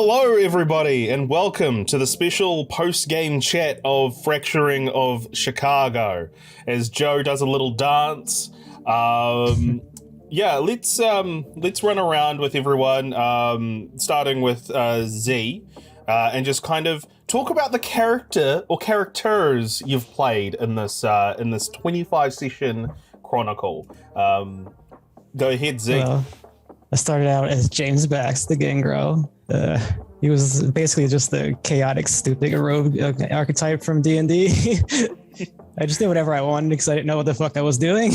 Hello, everybody, and welcome to the special post-game chat of Fracturing of Chicago. As Joe does a little dance, let's run around with everyone, starting with Z, and just kind of talk about the character or characters you've played in this 25 session chronicle. Go ahead, Z. Well, I started out as James Bax, the Gangrel. He was basically just the chaotic, stupid rogue archetype from D&D. I just did whatever I wanted because I didn't know what the fuck I was doing.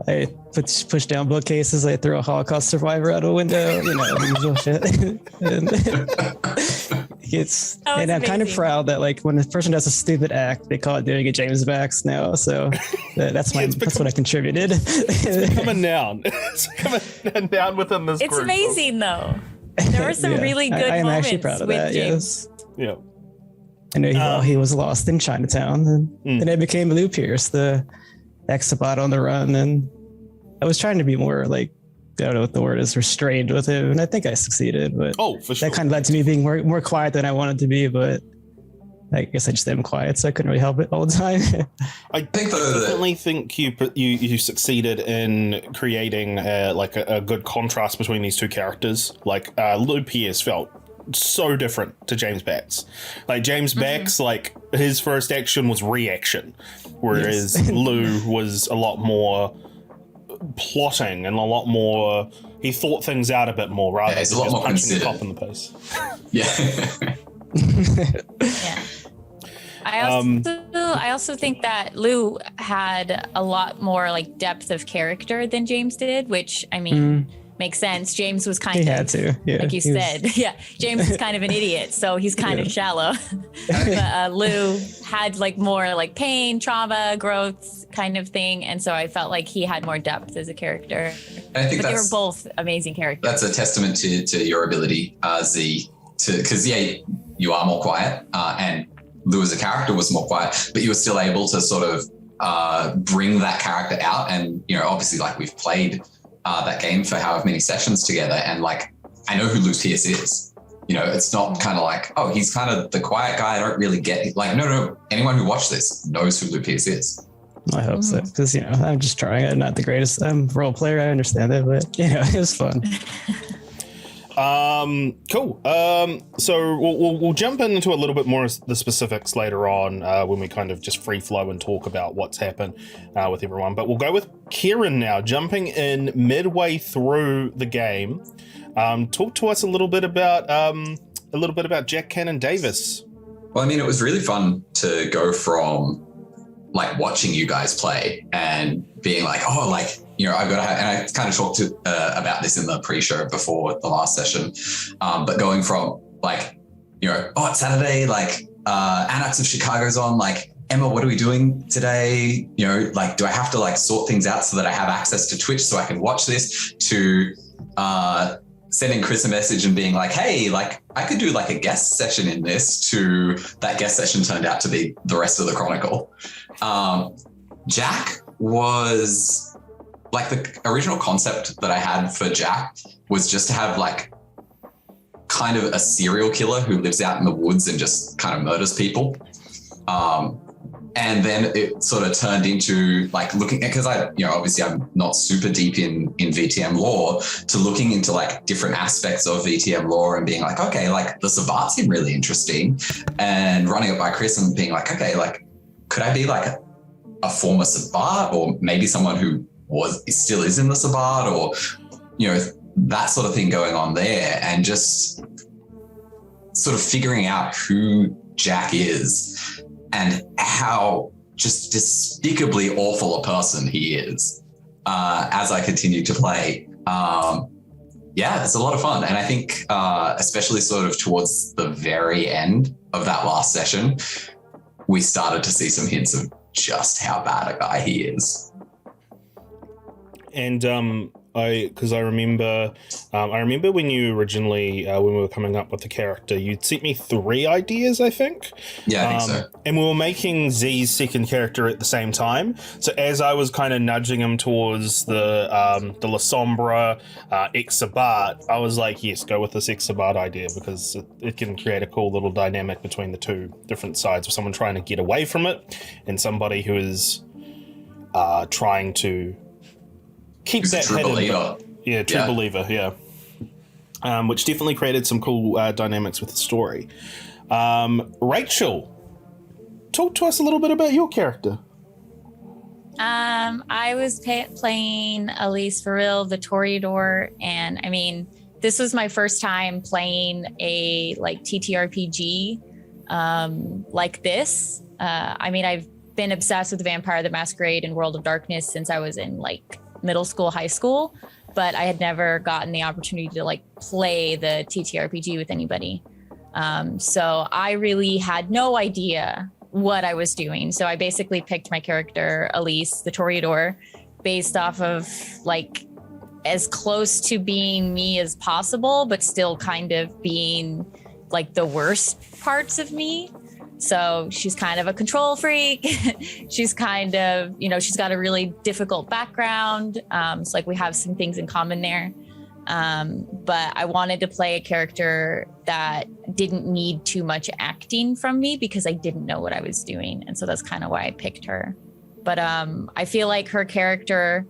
I pushed down bookcases. I threw a Holocaust survivor out a window. The usual shit. and I'm kind of proud that when a person does a stupid act, they call it doing a James Bax now. So that's what I contributed. It's become a noun. It's become a noun within this group. It's amazing though. There were some really good I am moments actually proud of with that. James. Yes. Yeah. I know he was lost in Chinatown, and then I became Lou Pierce, the Exabot on the run, and I was trying to be more I don't know what the word is, restrained with him, and I think I succeeded. But for sure. That kind of led to me being more quiet than I wanted to be. But I guess I just am quiet, so I couldn't really help it all the time. I definitely think you succeeded in creating a good contrast between these two characters. Lou Pierce felt so different to James Bax. James Bax, his first action was reaction, whereas Lou was a lot more plotting and a lot more. He thought things out a bit more rather than just punching the top in the face. Yeah. I also think that Lou had a lot more depth of character than James did, which makes sense. James was kind had to, like you said. James is kind of an idiot, so he's kind of shallow. But Lou had more pain, trauma, growth kind of thing, and so I felt like he had more depth as a character. And I think they were both amazing characters. That's a testament to your ability, Z, because you are more quiet, and Lou as a character was more quiet, but you were still able to sort of bring that character out. And obviously, we've played that game for however many sessions together, and I know who Lou Pierce is. It's not kind of he's kind of the quiet guy. I don't really get it. No. Anyone who watched this knows who Lou Pierce is. I hope so, because I'm just trying. I'm not the greatest role player. I understand it, but it was fun. Cool. So we'll jump into a little bit more of the specifics later on when we kind of just free flow and talk about what's happened with everyone. But we'll go with Kieran now, jumping in midway through the game. Talk to us a little bit about Jack Cannon Davis. Well, it was really fun to go from watching you guys play and being I've got to have, and I kind of talked about this in the pre-show before the last session, but going from it's Saturday, Anarchs of Chicago's on, Emma, what are we doing today? Do I have to sort things out so that I have access to Twitch so I can watch this, to sending Chris a message and being hey, I could do a guest session in this, to that guest session turned out to be the rest of the Chronicle. Jack was the original concept that I had for Jack was just to have kind of a serial killer who lives out in the woods and just kind of murders people. And then it sort of turned into looking at, because obviously I'm not super deep in VTM lore, to looking into different aspects of VTM lore and being okay, the Sabbat seem really interesting, and running it by Chris and being okay, could I be a former Sabbat, or maybe someone who still is in the Sabbat, or that sort of thing going on there, and just sort of figuring out who Jack is and how just despicably awful a person he is as I continue to play. It's a lot of fun. And I think especially sort of towards the very end of that last session, we started to see some hints of just how bad a guy he is. And Because I remember when you originally, when we were coming up with the character, you'd sent me 3 ideas, I think. Yeah, I think so. And we were making Z's second character at the same time. So as I was kind of nudging him towards the La Sombra, Exabat, I was like, yes, go with this Exabat idea, because it can create a cool little dynamic between the 2 different sides of someone trying to get away from it and somebody who is trying to keep that true hidden. believer. Yeah, true believer, yeah. Which definitely created some cool dynamics with the story. Rachel, talk to us a little bit about your character. I was playing Elise Varil, the Toreador, and I mean, this was my first time playing a like TTRPG like this. I mean, I've been obsessed with Vampire the Masquerade and World of Darkness since I was in like middle school, high school, but I had never gotten the opportunity to like play the TTRPG with anybody. So I really had no idea what I was doing. So I basically picked my character, Elise, the Toreador, based off of like as close to being me as possible, but still kind of being like the worst parts of me. So she's kind of a control freak. She's kind of, you know, she's got a really difficult background. So like we have some things in common there. But I wanted to play a character that didn't need too much acting from me because I didn't know what I was doing. And so that's kind of why I picked her. But I feel like her character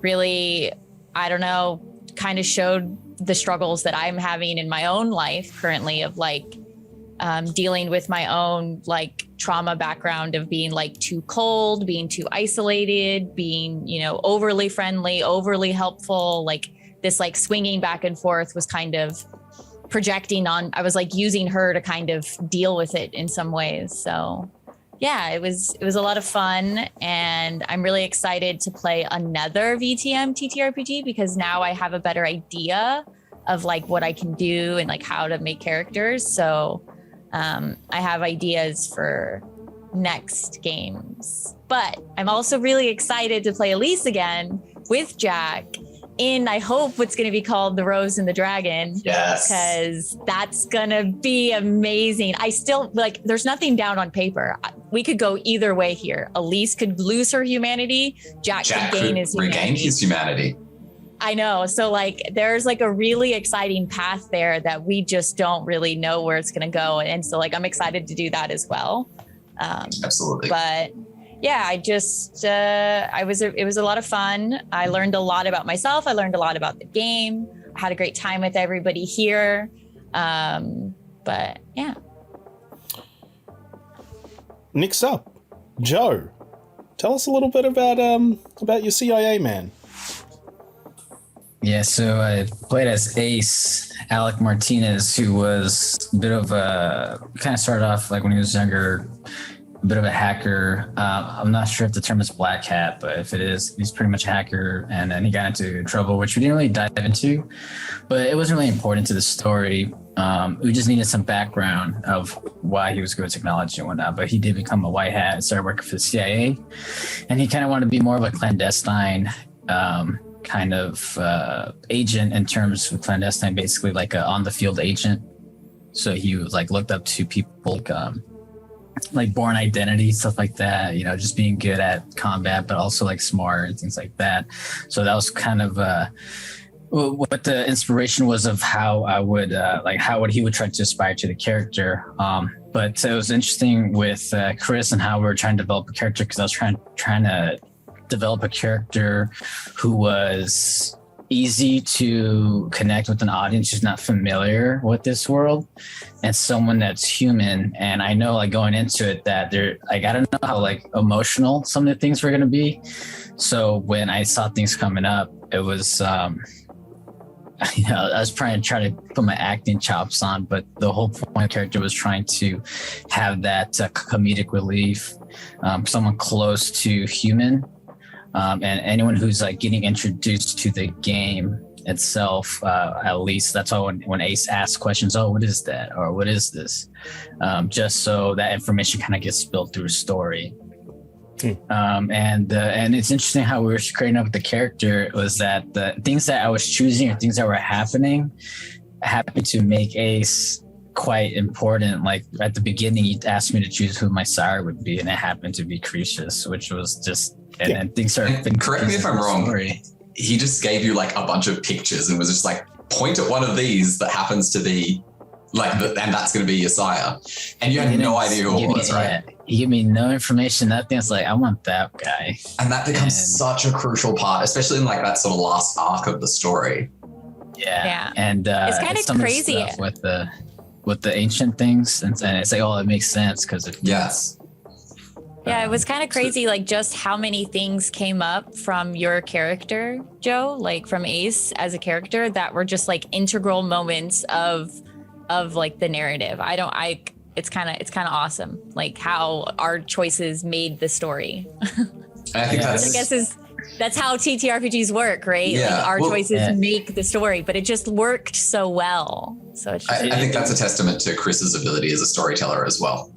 really, I don't know, kind of showed the struggles that I'm having in my own life currently of like dealing with my own like trauma background of being like too cold, being too isolated, being, you know, overly friendly, overly helpful. Like this like swinging back and forth was kind of projecting on, I was like using her to kind of deal with it in some ways. So yeah, it was a lot of fun, and I'm really excited to play another VTM TTRPG because now I have a better idea of like what I can do and like how to make characters. So I have ideas for next games, but I'm also really excited to play Elise again with Jack in, I hope, what's going to be called The Rose and the Dragon. Yes. Because that's going to be amazing. I still, like, there's nothing down on paper. We could go either way here. Elise could lose her humanity. Jack could gain his humanity. Regain his humanity. I know. So, like, there's, like, a really exciting path there that we just don't really know where it's going to go. And so, like, I'm excited to do that as well. Absolutely. But yeah, I just, it was a lot of fun. I learned a lot about myself. I learned a lot about the game. I had a great time with everybody here. But yeah. Next up, Joe, tell us a little bit about your CIA man. Yeah, so I played as Ace, Alec Martinez, who was a bit of a, kind of started off like when he was younger, a bit of a hacker. I'm not sure if the term is black hat, but if it is, he's pretty much a hacker. And then he got into trouble, which we didn't really dive into, but it wasn't really important to the story. We just needed some background of why he was good at technology and whatnot. But he did become a white hat and started working for the CIA. And he kind of wanted to be more of a clandestine kind of agent in terms of clandestine, basically like a on the field agent. So he was like looked up to people like Born Identity, stuff like that, you know, just being good at combat, but also like smart and things like that. So that was kind of what the inspiration was of how I would he would try to aspire to the character. But it was interesting with Chris and how we were trying to develop a character, because I was trying to develop a character who was easy to connect with an audience who's not familiar with this world, and someone that's human. And I know, like, going into it, that they're like, I don't know how like emotional some of the things were going to be. So when I saw things coming up, it was you know, I was trying to put my acting chops on, but the whole point of the character was trying to have that comedic relief, someone close to human. And anyone who's like getting introduced to the game itself, at least that's why when Ace asks questions, oh, what is that? Or what is this? Just so that information kind of gets spilled through story. And it's interesting how we were creating up the character was that the things that I was choosing or things that were happening happened to make Ace quite important. Like at the beginning, you asked me to choose who my sire would be, and it happened to be Cretius, which was just and things started. Correct me if I'm wrong. Story. He just gave you like a bunch of pictures and was just like, point at one of these that happens to be like, and that's going to be your sire, and you had no idea who it was, right? He gave me no information, nothing. It's like, I want that guy, and that becomes such a crucial part, especially in like that sort of last arc of the story. Yeah. And it's kind of crazy with the ancient things, and it's like, oh, it makes sense because it yes. Yeah, it was kind of crazy, like just how many things came up from your character, Joe, like from Ace as a character that were just like integral moments of like the narrative. It's kind of awesome, like how our choices made the story. I think that's how TTRPGs work, right? Yeah. Like our choices make the story, but it just worked so well. So it's just, I think that's a testament to Chris's ability as a storyteller as well,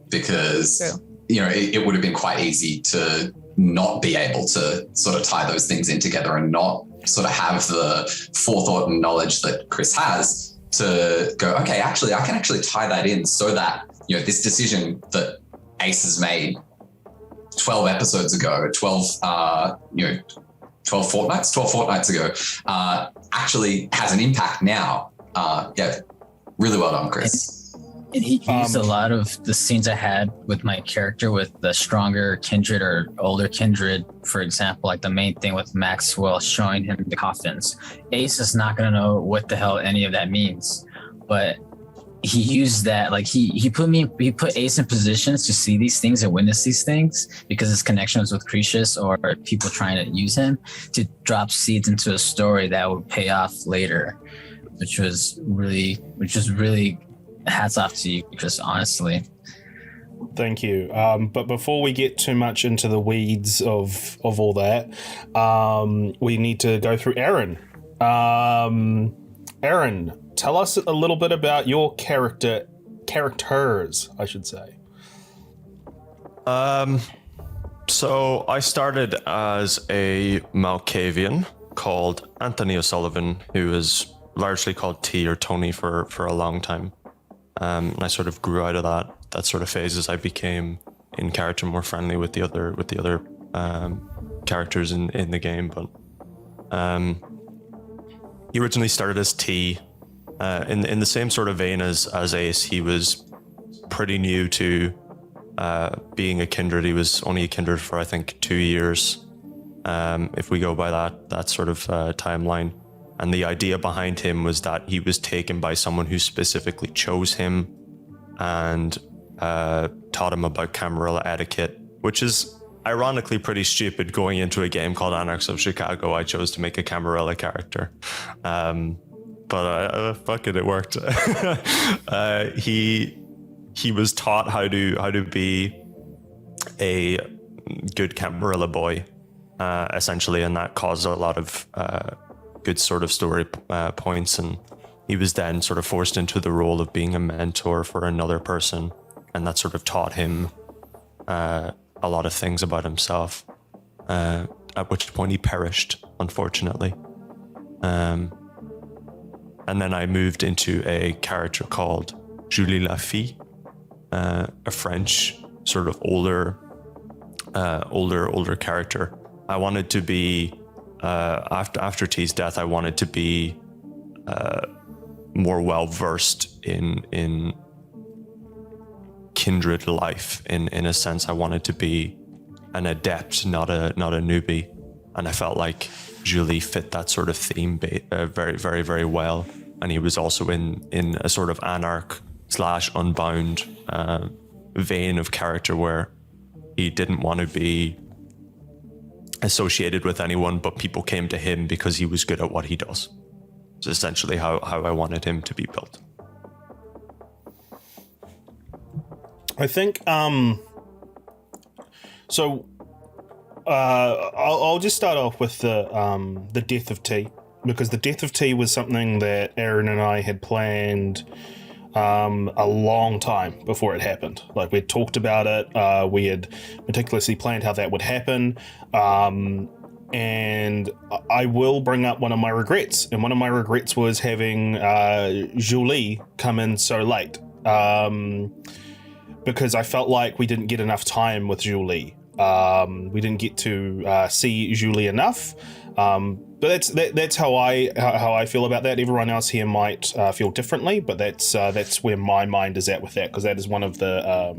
because true. You know it would have been quite easy to not be able to sort of tie those things in together and not sort of have the forethought and knowledge that Chris has to go, okay, actually, I can actually tie that in so that, you know, this decision that Ace has made 12 episodes ago, 12 fortnights ago, actually has an impact now. Really well done, Chris. And he used a lot of the scenes I had with my character with the stronger kindred or older kindred, for example, like the main thing with Maxwell showing him the coffins. Ace is not going to know what the hell any of that means, but he used that, like he put Ace in positions to see these things and witness these things because his connections with Cretius or people trying to use him to drop seeds into a story that would pay off later, which was really hats off to you, Chris, honestly. Thank you. But before we get too much into the weeds of all that, we need to go through Aaron. Aaron, tell us a little bit about your characters, I should say. So I started as a Malkavian called Anthony O'Sullivan, who is largely called T or Tony for a long time. And I sort of grew out of that sort of phase as I became in character more friendly with the other characters in the game. But he originally started as T, in the same sort of vein as Ace. He was pretty new to being a kindred. He was only a kindred for I think 2 years, if we go by that sort of timeline. And the idea behind him was that he was taken by someone who specifically chose him and taught him about Camarilla etiquette, which is ironically pretty stupid. Going into a game called Anarchs of Chicago, I chose to make a Camarilla character. But fuck it worked. He was taught how to be a good Camarilla boy, essentially, and that caused a lot of good sort of story points, and he was then sort of forced into the role of being a mentor for another person, and that sort of taught him a lot of things about himself, at which point he perished, unfortunately. And then I moved into a character called Julie Lafille, a French sort of older character. I wanted to be after T's death, I wanted to be more well versed in kindred life. In a sense, I wanted to be an adept, not a newbie, and I felt like Julie fit that sort of theme very, very, very well. And he was also in a sort of Anarch / Unbound vein of character where he didn't want to be associated with anyone, but people came to him because he was good at what he does. It's essentially how I wanted him to be built. I think I'll just start off with the death of T, because the death of T was something that Aaron and I had planned a long time before it happened. Like, we'd talked about it, we had meticulously planned how that would happen, and I will bring up one of my regrets, and one of my regrets was having Julie come in so late, because I felt like we didn't get enough time with Julie. We didn't get to see Julie enough. But that's how I feel about that. Everyone else here might feel differently, but that's where my mind is at with that, because that is one of the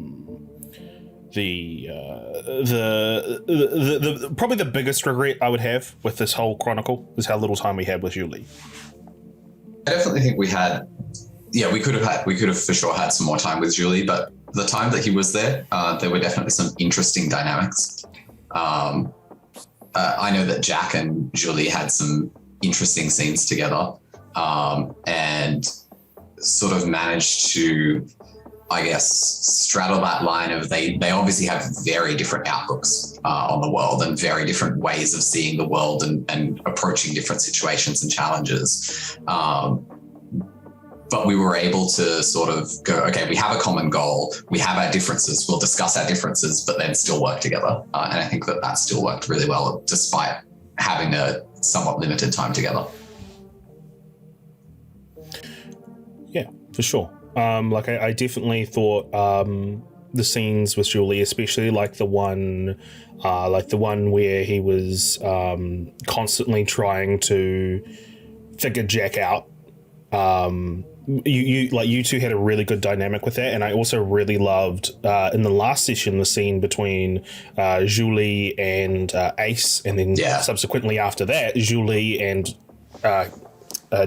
probably the biggest regret I would have with this whole chronicle is how little time we had with Julie. I definitely think we could have for sure had some more time with Julie, but the time that he was there were definitely some interesting dynamics. I know that Jack and Julie had some interesting scenes together, and sort of managed to, I guess, straddle that line of they obviously have very different outlooks on the world and very different ways of seeing the world and approaching different situations and challenges. But we were able to sort of go, okay, we have a common goal, we have our differences, we'll discuss our differences, but then still work together. And I think that still worked really well, despite having a somewhat limited time together. Yeah, for sure. I definitely thought the scenes with Julie, especially like the one where he was constantly trying to figure Jack out. You two had a really good dynamic with that, and I also really loved in the last session the scene between Julie and Ace, and then subsequently after that Julie and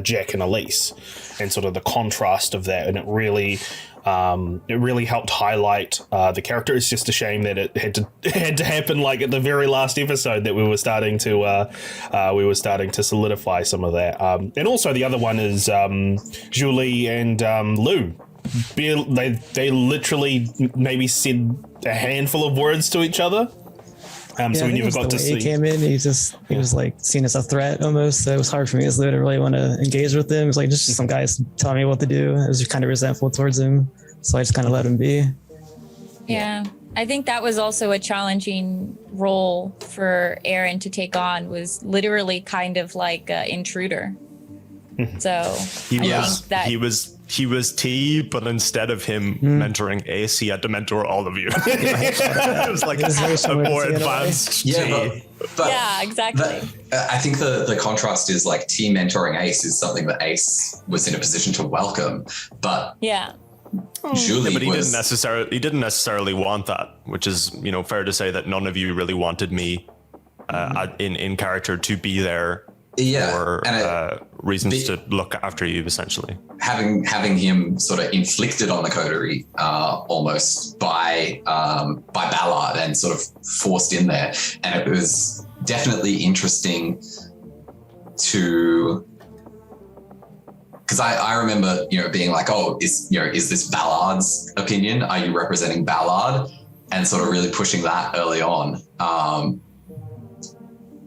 Jack and Elise, and sort of the contrast of that, and it really helped highlight the character. It's just a shame that it had to happen like at the very last episode that we were starting to solidify some of that. And also the other one is Julie and Lou. They literally maybe said a handful of words to each other. So we never got to see. He came in, he was like seen as a threat almost. So it was hard for me as Lou to really want to engage with him. It was like just some guys telling me what to do. I was just kind of resentful towards him, so I just kind of let him be. Yeah, I think that was also a challenging role for Aaron to take on. Was literally kind of like an intruder. So he was T, but instead of him mentoring Ace, he had to mentor all of you. It was like a more advanced T. Yeah, exactly. I think the contrast is like T mentoring Ace is something that Ace was in a position to welcome, but Julie but he didn't necessarily want that, which is, fair to say that none of you really wanted me in character to be there. For reasons to look after you, essentially. Having him sort of inflicted on the coterie almost by Ballard and sort of forced in there, and it was definitely interesting to, because I remember being like, oh, is this Ballard's opinion? Are you representing Ballard? And sort of really pushing that early on.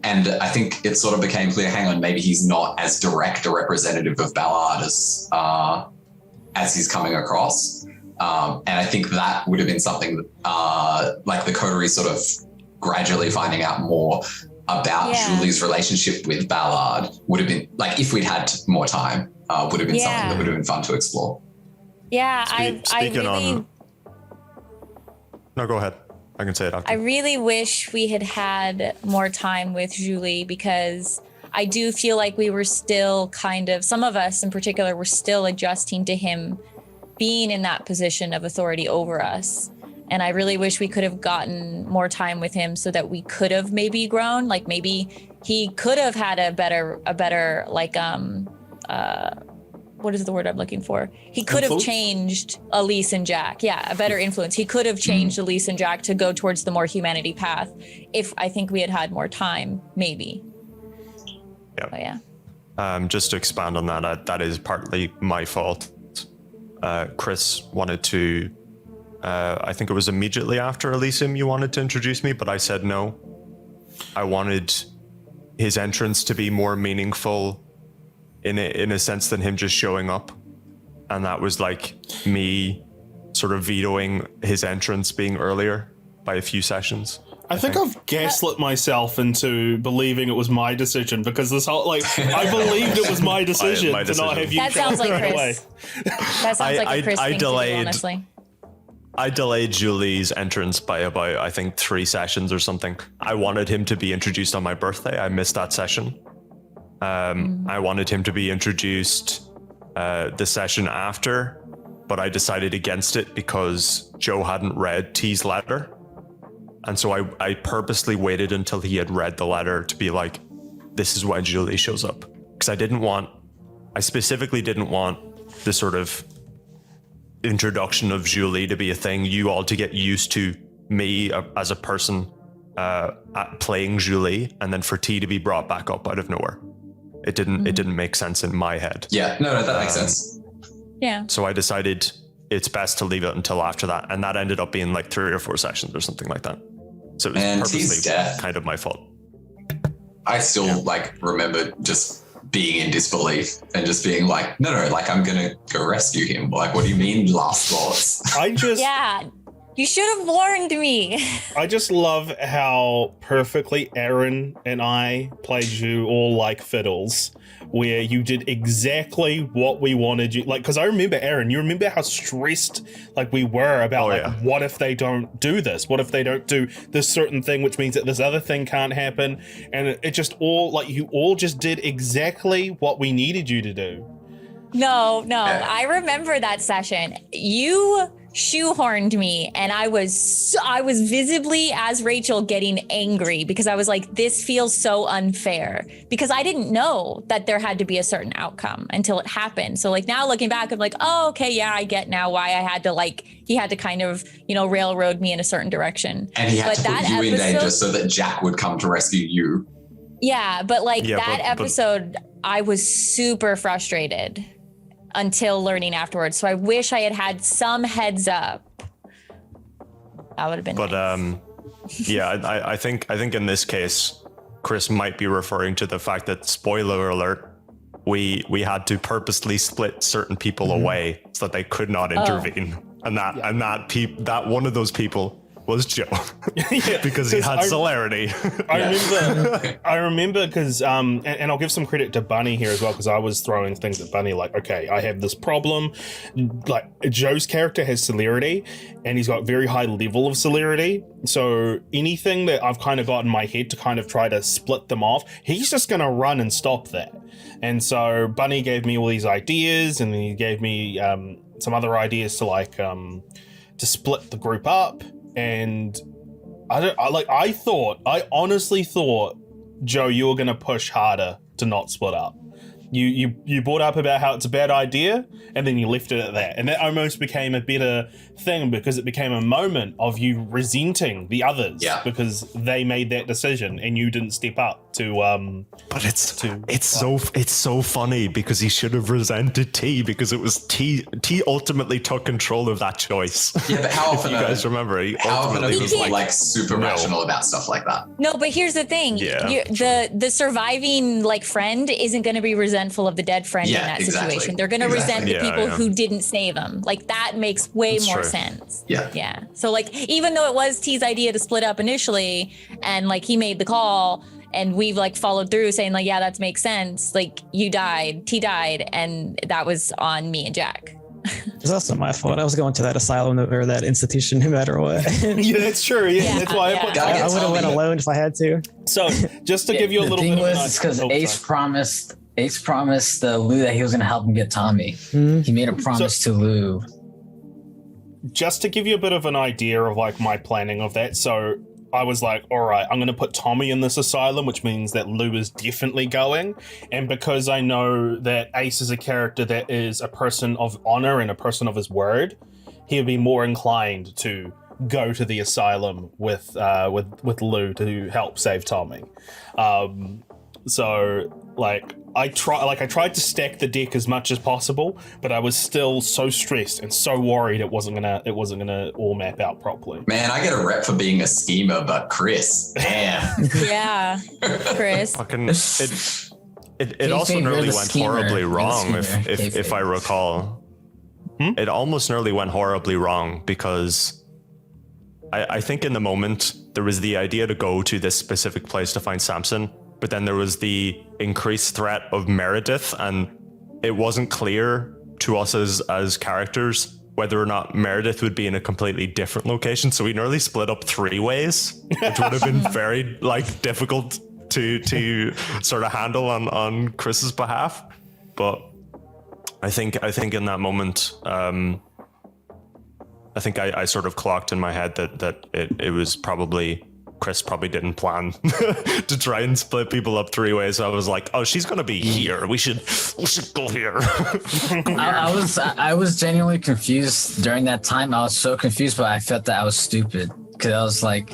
And I think it sort of became clear, hang on, maybe he's not as direct a representative of Ballard as he's coming across. And I think that would have been something like the coterie sort of gradually finding out more about Julie's relationship with Ballard would have been, like, if we'd had more time, would have been something that would have been fun to explore. Yeah, No, go ahead. I can say it after. I really wish we had had more time with Julie, because I do feel like we were still some of us in particular, were still adjusting to him being in that position of authority over us. And I really wish we could have gotten more time with him so that we could have maybe grown. Like maybe he could have had a better like, what is the word I'm looking for? He could have changed Elise and Jack. Yeah, a better influence. He could have changed Elise and Jack to go towards the more humanity path if I think we had had more time, maybe. Yeah. Just to expand on that is partly my fault. Chris wanted to, I think it was immediately after Elysium you wanted to introduce me, but I said no. I wanted his entrance to be more meaningful in a sense than him just showing up. and that was like me sort of vetoing his entrance being earlier by a few sessions. I think I've gaslit myself into believing it was my decision, because this whole, like, I believed it was my decision to not have you. That sounds like right Chris. away. That sounds like a Chris thing to do, honestly. I delayed Julie's entrance by about, I think, 3 sessions or something. I wanted him to be introduced on my birthday. I missed that session. I wanted him to be introduced the session after, but I decided against it because Joe hadn't read T's letter. And so I purposely waited until he had read the letter to be like, this is why Julie shows up. Because I specifically didn't want the sort of introduction of Julie to be a thing, you all to get used to me as a person at playing Julie, and then for T to be brought back up out of nowhere. It didn't make sense in my head. Yeah, no, that makes sense. Yeah. So I decided it's best to leave it until after that, and that ended up being like 3 or 4 sessions or something like that. So it was purposely kind of my fault. I still remember just being in disbelief and just being like, no, like I'm gonna go rescue him. Like, what do you mean last thoughts? Yeah, you should have warned me. I just love how perfectly Aaron and I played you all like fiddles, where you did exactly what we wanted you, because I remember, Aaron, you remember how stressed we were about what if they don't do this? What if they don't do this certain thing, which means that this other thing can't happen? And it just all, you all just did exactly what we needed you to do. No, I remember that session. You shoehorned me, and I was visibly, as Rachel, getting angry because I was like, this feels so unfair, because I didn't know that there had to be a certain outcome until it happened. So now looking back, I'm like, oh, okay, yeah, I get now why I had to he had to kind of, railroad me in a certain direction. And he had to put you in danger so that Jack would come to rescue you. Yeah, but episode, I was super frustrated until learning afterwards. So I wish I had had some heads up. That would have been nice. Yeah, I think in this case, Chris might be referring to the fact that, spoiler alert, we had to purposely split certain people away so that they could not intervene. And that one of those people was Joe. Because he had celerity. I remember because and I'll give some credit to Bunny here as well, because I was throwing things at Bunny okay, I have this problem. Joe's character has celerity, and he's got very high level of celerity. So anything that I've kind of got in my head to kind of try to split them off, he's just going to run and stop that. And so Bunny gave me all these ideas, and then he gave me some other ideas to split the group up. And I honestly thought, Joe, you were going to push harder to not split up. You brought up about how it's a bad idea, and then you left it at that. And that almost became a better thing, because it became a moment of you resenting the others because they made that decision and you didn't step up to but it's so funny, because he should have resented T, because it was T ultimately took control of that choice. Yeah, but how often you guys remember, he was super rational about stuff like that. No, but here's the thing. The surviving friend isn't going to be resentful of the dead friend in that situation. They're going to resent the people who didn't save him. That makes way more sense. Yeah. So even though it was T's idea to split up initially, and he made the call, and we've followed through saying that makes sense. You died, T died, and that was on me and Jack. It's also my fault. I was going to that asylum or that institution no matter what. Yeah, that's true. Yeah, that's why I would have went alone if I had to. So just to give you a little bit of an idea, because Ace promised Lou that he was going to help him get Tommy. He made a promise to Lou. Just to give you a bit of an idea of my planning of that. So I was like, all right, I'm going to put Tommy in this asylum, which means that Lou is definitely going. And because I know that Ace is a character that is a person of honor and a person of his word, he'll be more inclined to go to the asylum with Lou to help save Tommy. So I tried to stack the deck as much as possible, but I was still so stressed and so worried it wasn't gonna all map out properly. Man, I get a rep for being a schemer, but Chris, damn. Yeah, Chris. It also nearly went horribly wrong, if I recall. it almost nearly went horribly wrong because I think in the moment there was the idea to go to this specific place to find Samson, but then there was the increased threat of Meredith, and it wasn't clear to us as characters whether or not Meredith would be in a completely different location. So we nearly split up 3 ways, which would have been very difficult to sort of handle on Chris's behalf. But I think in that moment, I think I sort of clocked in my head that it was probably Chris probably didn't plan to try and split people up 3 ways. So I was like, oh, she's gonna be here. We should go here. I was genuinely confused during that time. I was so confused, but I felt that I was stupid because I was like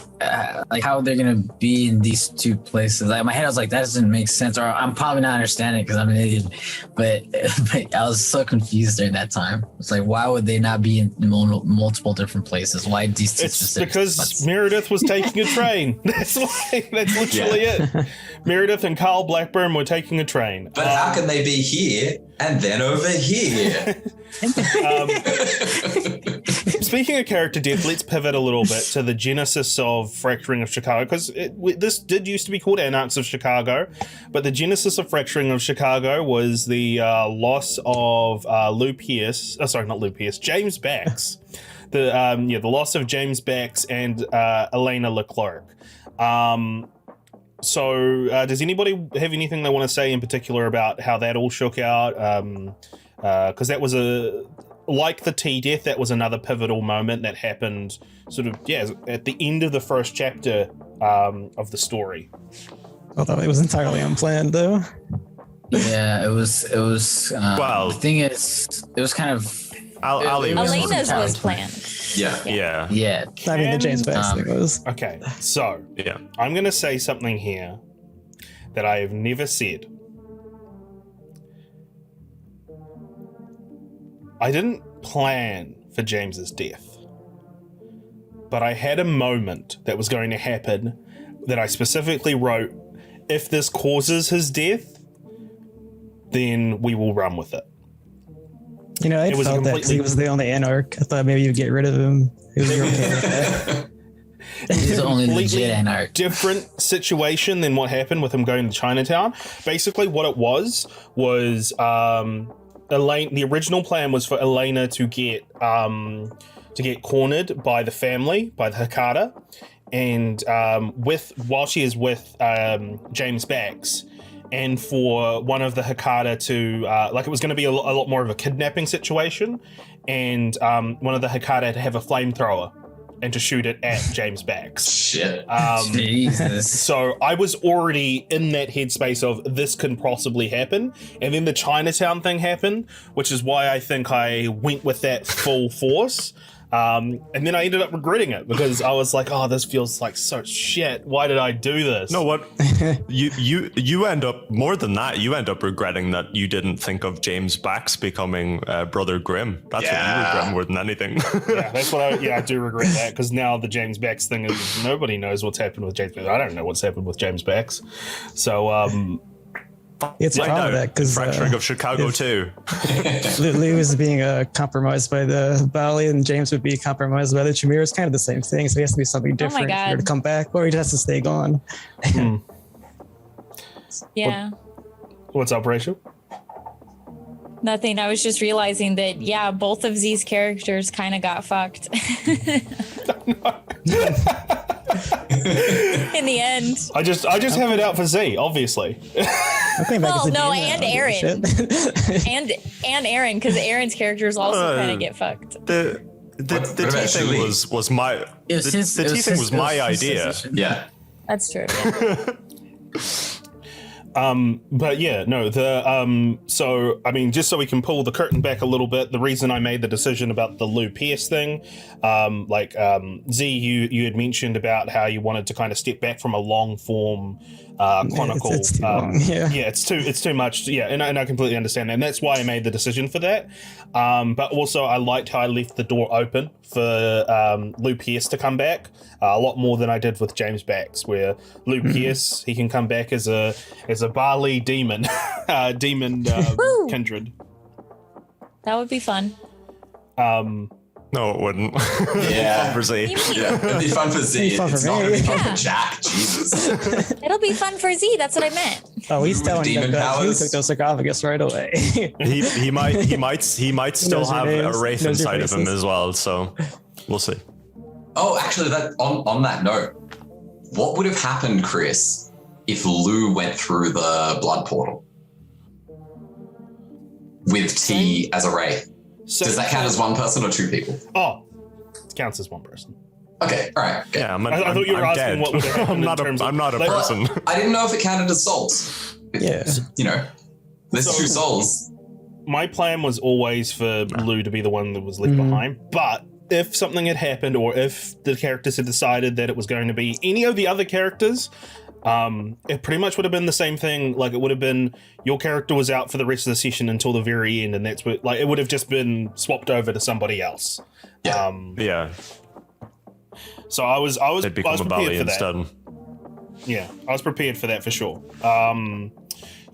how are they gonna be in these 2 places? Like in my head, I was like, that doesn't make sense, or I'm probably not understanding because I'm an idiot. But I was so confused during that time. It's like, why would they not be in multiple different places? Why these 2 It's specific because spots? Meredith was taking a train. That's why. That's literally it. Meredith and Carl Blackburn were taking a train. But how can they be here and then over here? Speaking of character death, let's pivot a little bit to the genesis of Fracturing of Chicago, because this did used to be called Anarchs of Chicago, but the genesis of Fracturing of Chicago was the loss of James Bax. The loss of James Bax and Elena Leclerc. So does anybody have anything they want to say in particular about how that all shook out? Because that was like the T death, that was another pivotal moment that happened sort of, at the end of the first chapter of the story. Although it was entirely unplanned, though. Yeah, it was. Well, the thing is, it was kind of. Elena's was planned. Yeah. I mean, the James Bax thing was. Okay, so Yeah. I'm going to say something here that I have never said. I didn't plan for James's death, but I had a moment that was going to happen that I specifically wrote, if this causes his death, then we will run with it. You know, I felt that because he was the only Anarch. I thought maybe you'd get rid of him. He was okay with that. He's the only legit Anarch. Different situation than what happened with him going to Chinatown. Basically, what it was Elaine. The original plan was for Elena to get cornered by the family, by the Hikata, and while she is with James Bax, and for one of the Hikata to it was going to be a lot more of a kidnapping situation, and one of the Hikata to have a flamethrower and to shoot it at James Bax. Shit. Jesus. So I was already in that headspace of this can possibly happen. And then the Chinatown thing happened, which is why I think I went with that full force. And then I ended up regretting it because I was like, oh, this feels like so shit. Why did I do this? No, what you end up, more than that, you end up regretting that you didn't think of James Bax becoming Brother Grimm. That's what you regret more than anything. Yeah, that's what I do regret that, because now the James Bax thing is nobody knows what's happened with James Bax. I don't know what's happened with James Bax. So It's a problem with that because Fracturing of Chicago too. Lou is being compromised by the Bali, and James would be compromised by the Chimera. It's kind of the same thing. So he has to be something different for her to come back, or he just has to stay gone. Yeah. What's up, Rachel? Nothing. I was just realizing that, both of these characters kind of got fucked. In the end. I just have it out for Z, obviously. Well, no, and Aaron. and Aaron, because Aaron's characters also kind of get fucked. The T thing was my the T thing was my idea. Yeah. That's true. Yeah. But yeah, no, so I mean, just so we can pull the curtain back a little bit, the reason I made the decision about the Lou Pierce thing, Z, you had mentioned about how you wanted to kind of step back from a long form chronicle. It's too long. Yeah, it's too much. Yeah, and I completely understand that, and that's why I made the decision for that. But also I liked how I left the door open for Lou Pierce to come back a lot more than I did with James Bax, where Lou Pierce, he can come back as a Bali demon, kindred. That would be fun. No, it wouldn't. Yeah. Fun for Z. Yeah, it'd be fun for Z. Fun for It's not going to be fun Yeah. for Jack. Jesus. It'll be fun for Z. That's what I meant. Oh, he's With telling demon them that he powers. took those sarcophagus right away. He might still Knows your have names, a wraith knows your inside of him faces. as well. So we'll see. Oh, actually, that on that note, what would have happened, Chris, if Lou went through the blood portal with T as a wraith? So, Does that count as one person or two people? Oh, it counts as one person. Okay, all right. Okay. Yeah, I thought you were I'm asking dead. what would have happened in terms of- I'm not a like- person. I didn't know if it counted as souls. Yeah. You know, there's So- two souls. My plan was always for Lou to be the one that was left behind, but if something had happened or if the characters had decided that it was going to be any of the other characters, it pretty much would have been the same thing. Like, it would have been your character was out for the rest of the session until the very end, and that's what, like, it would have just been swapped over to somebody else. Yeah. Yeah, So I was they'd become a prepared Bali for that. instead. Yeah, I was prepared for that for sure.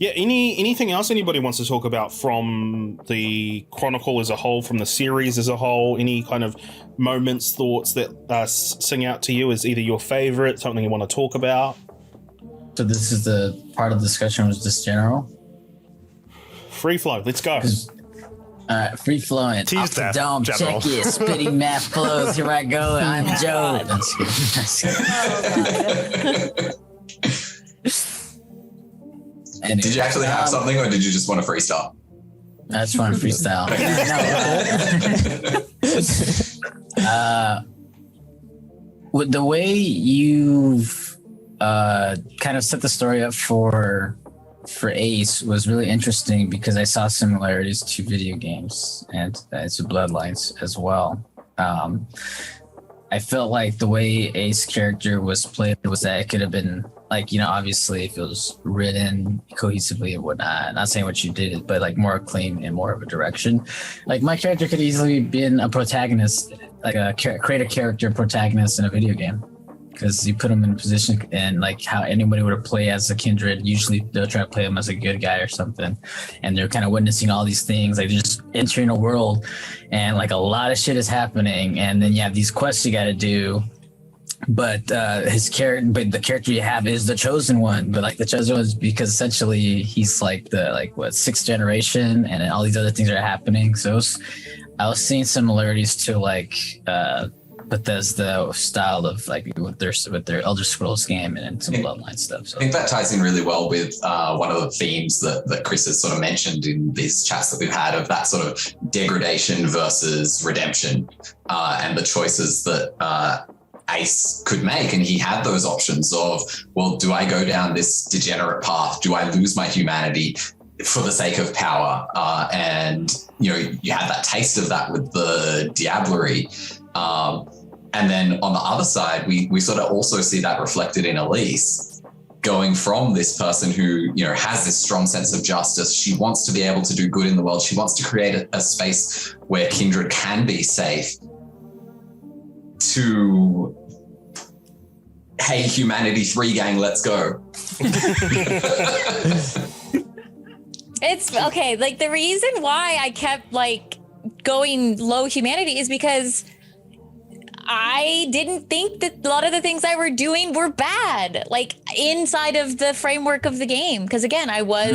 Yeah, anything else anybody wants to talk about from the Chronicle as a whole, from the series as a whole? Any kind of moments, thoughts that sing out to you as either your favorite, something you want to talk about? So this is the part of the discussion was just general. Free flow, let's go. Free flowing. Tease Off the that, dome, general. check it. Spitting math flows. Here I go. I'm Joe. That's good. Anyway, Did you actually have something, or did you just want to freestyle? I just want to freestyle. With the way you've kind of set the story up for Ace was really interesting because I saw similarities to video games and to Bloodlines as well. I felt like the way Ace character was played was that it could have been like, you know, obviously if it was written cohesively and whatnot, not saying what you did, but like more clean and more of a direction. Like my character could easily been a protagonist, like create a character protagonist in a video game. Because you put them in a position and like how anybody would play as a kindred, usually they'll try to play them as a good guy or something. And they're kind of witnessing all these things, like they're just entering a world and like a lot of shit is happening. And then you have these quests you got to do. But the character you have is the chosen one. But like the chosen one is because essentially he's like sixth generation and all these other things are happening. So I was seeing similarities to like, Bethesda style of like with their Elder Scrolls game and some Bloodline stuff. So I think that ties in really well with one of the themes that Chris has sort of mentioned in these chats that we've had of that sort of degradation versus redemption and the choices that Ace could make. And he had those options of, well, do I go down this degenerate path? Do I lose my humanity for the sake of power? And, you know, you had that taste of that with the Diablerie. And then on the other side, we sort of also see that reflected in Elise, going from this person who, you know, has this strong sense of justice. She wants to be able to do good in the world. She wants to create a space where kindred can be safe, to, hey, Humanity 3 gang, let's go. It's okay. Like the reason why I kept like going low humanity is because I didn't think that a lot of the things I were doing were bad, like inside of the framework of the game. Because again, I was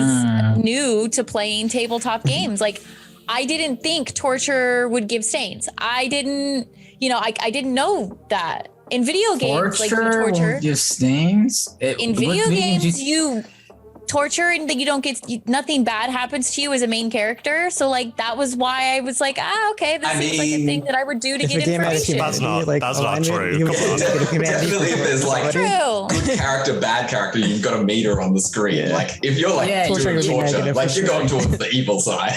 new to playing tabletop games. Like I didn't think torture would give stains. I didn't, you know, I didn't know that in video games, like you torture will give stains. in video games, you torture and you don't get nothing bad happens to you as a main character. So like that was why I was like, okay, this seems like a thing that I would do to get information. That's not true. Come on. Definitely, if there's like True. good character, bad character, you've got a meter on the screen. Yeah. Like if you're like doing torture, like you're going towards the evil side.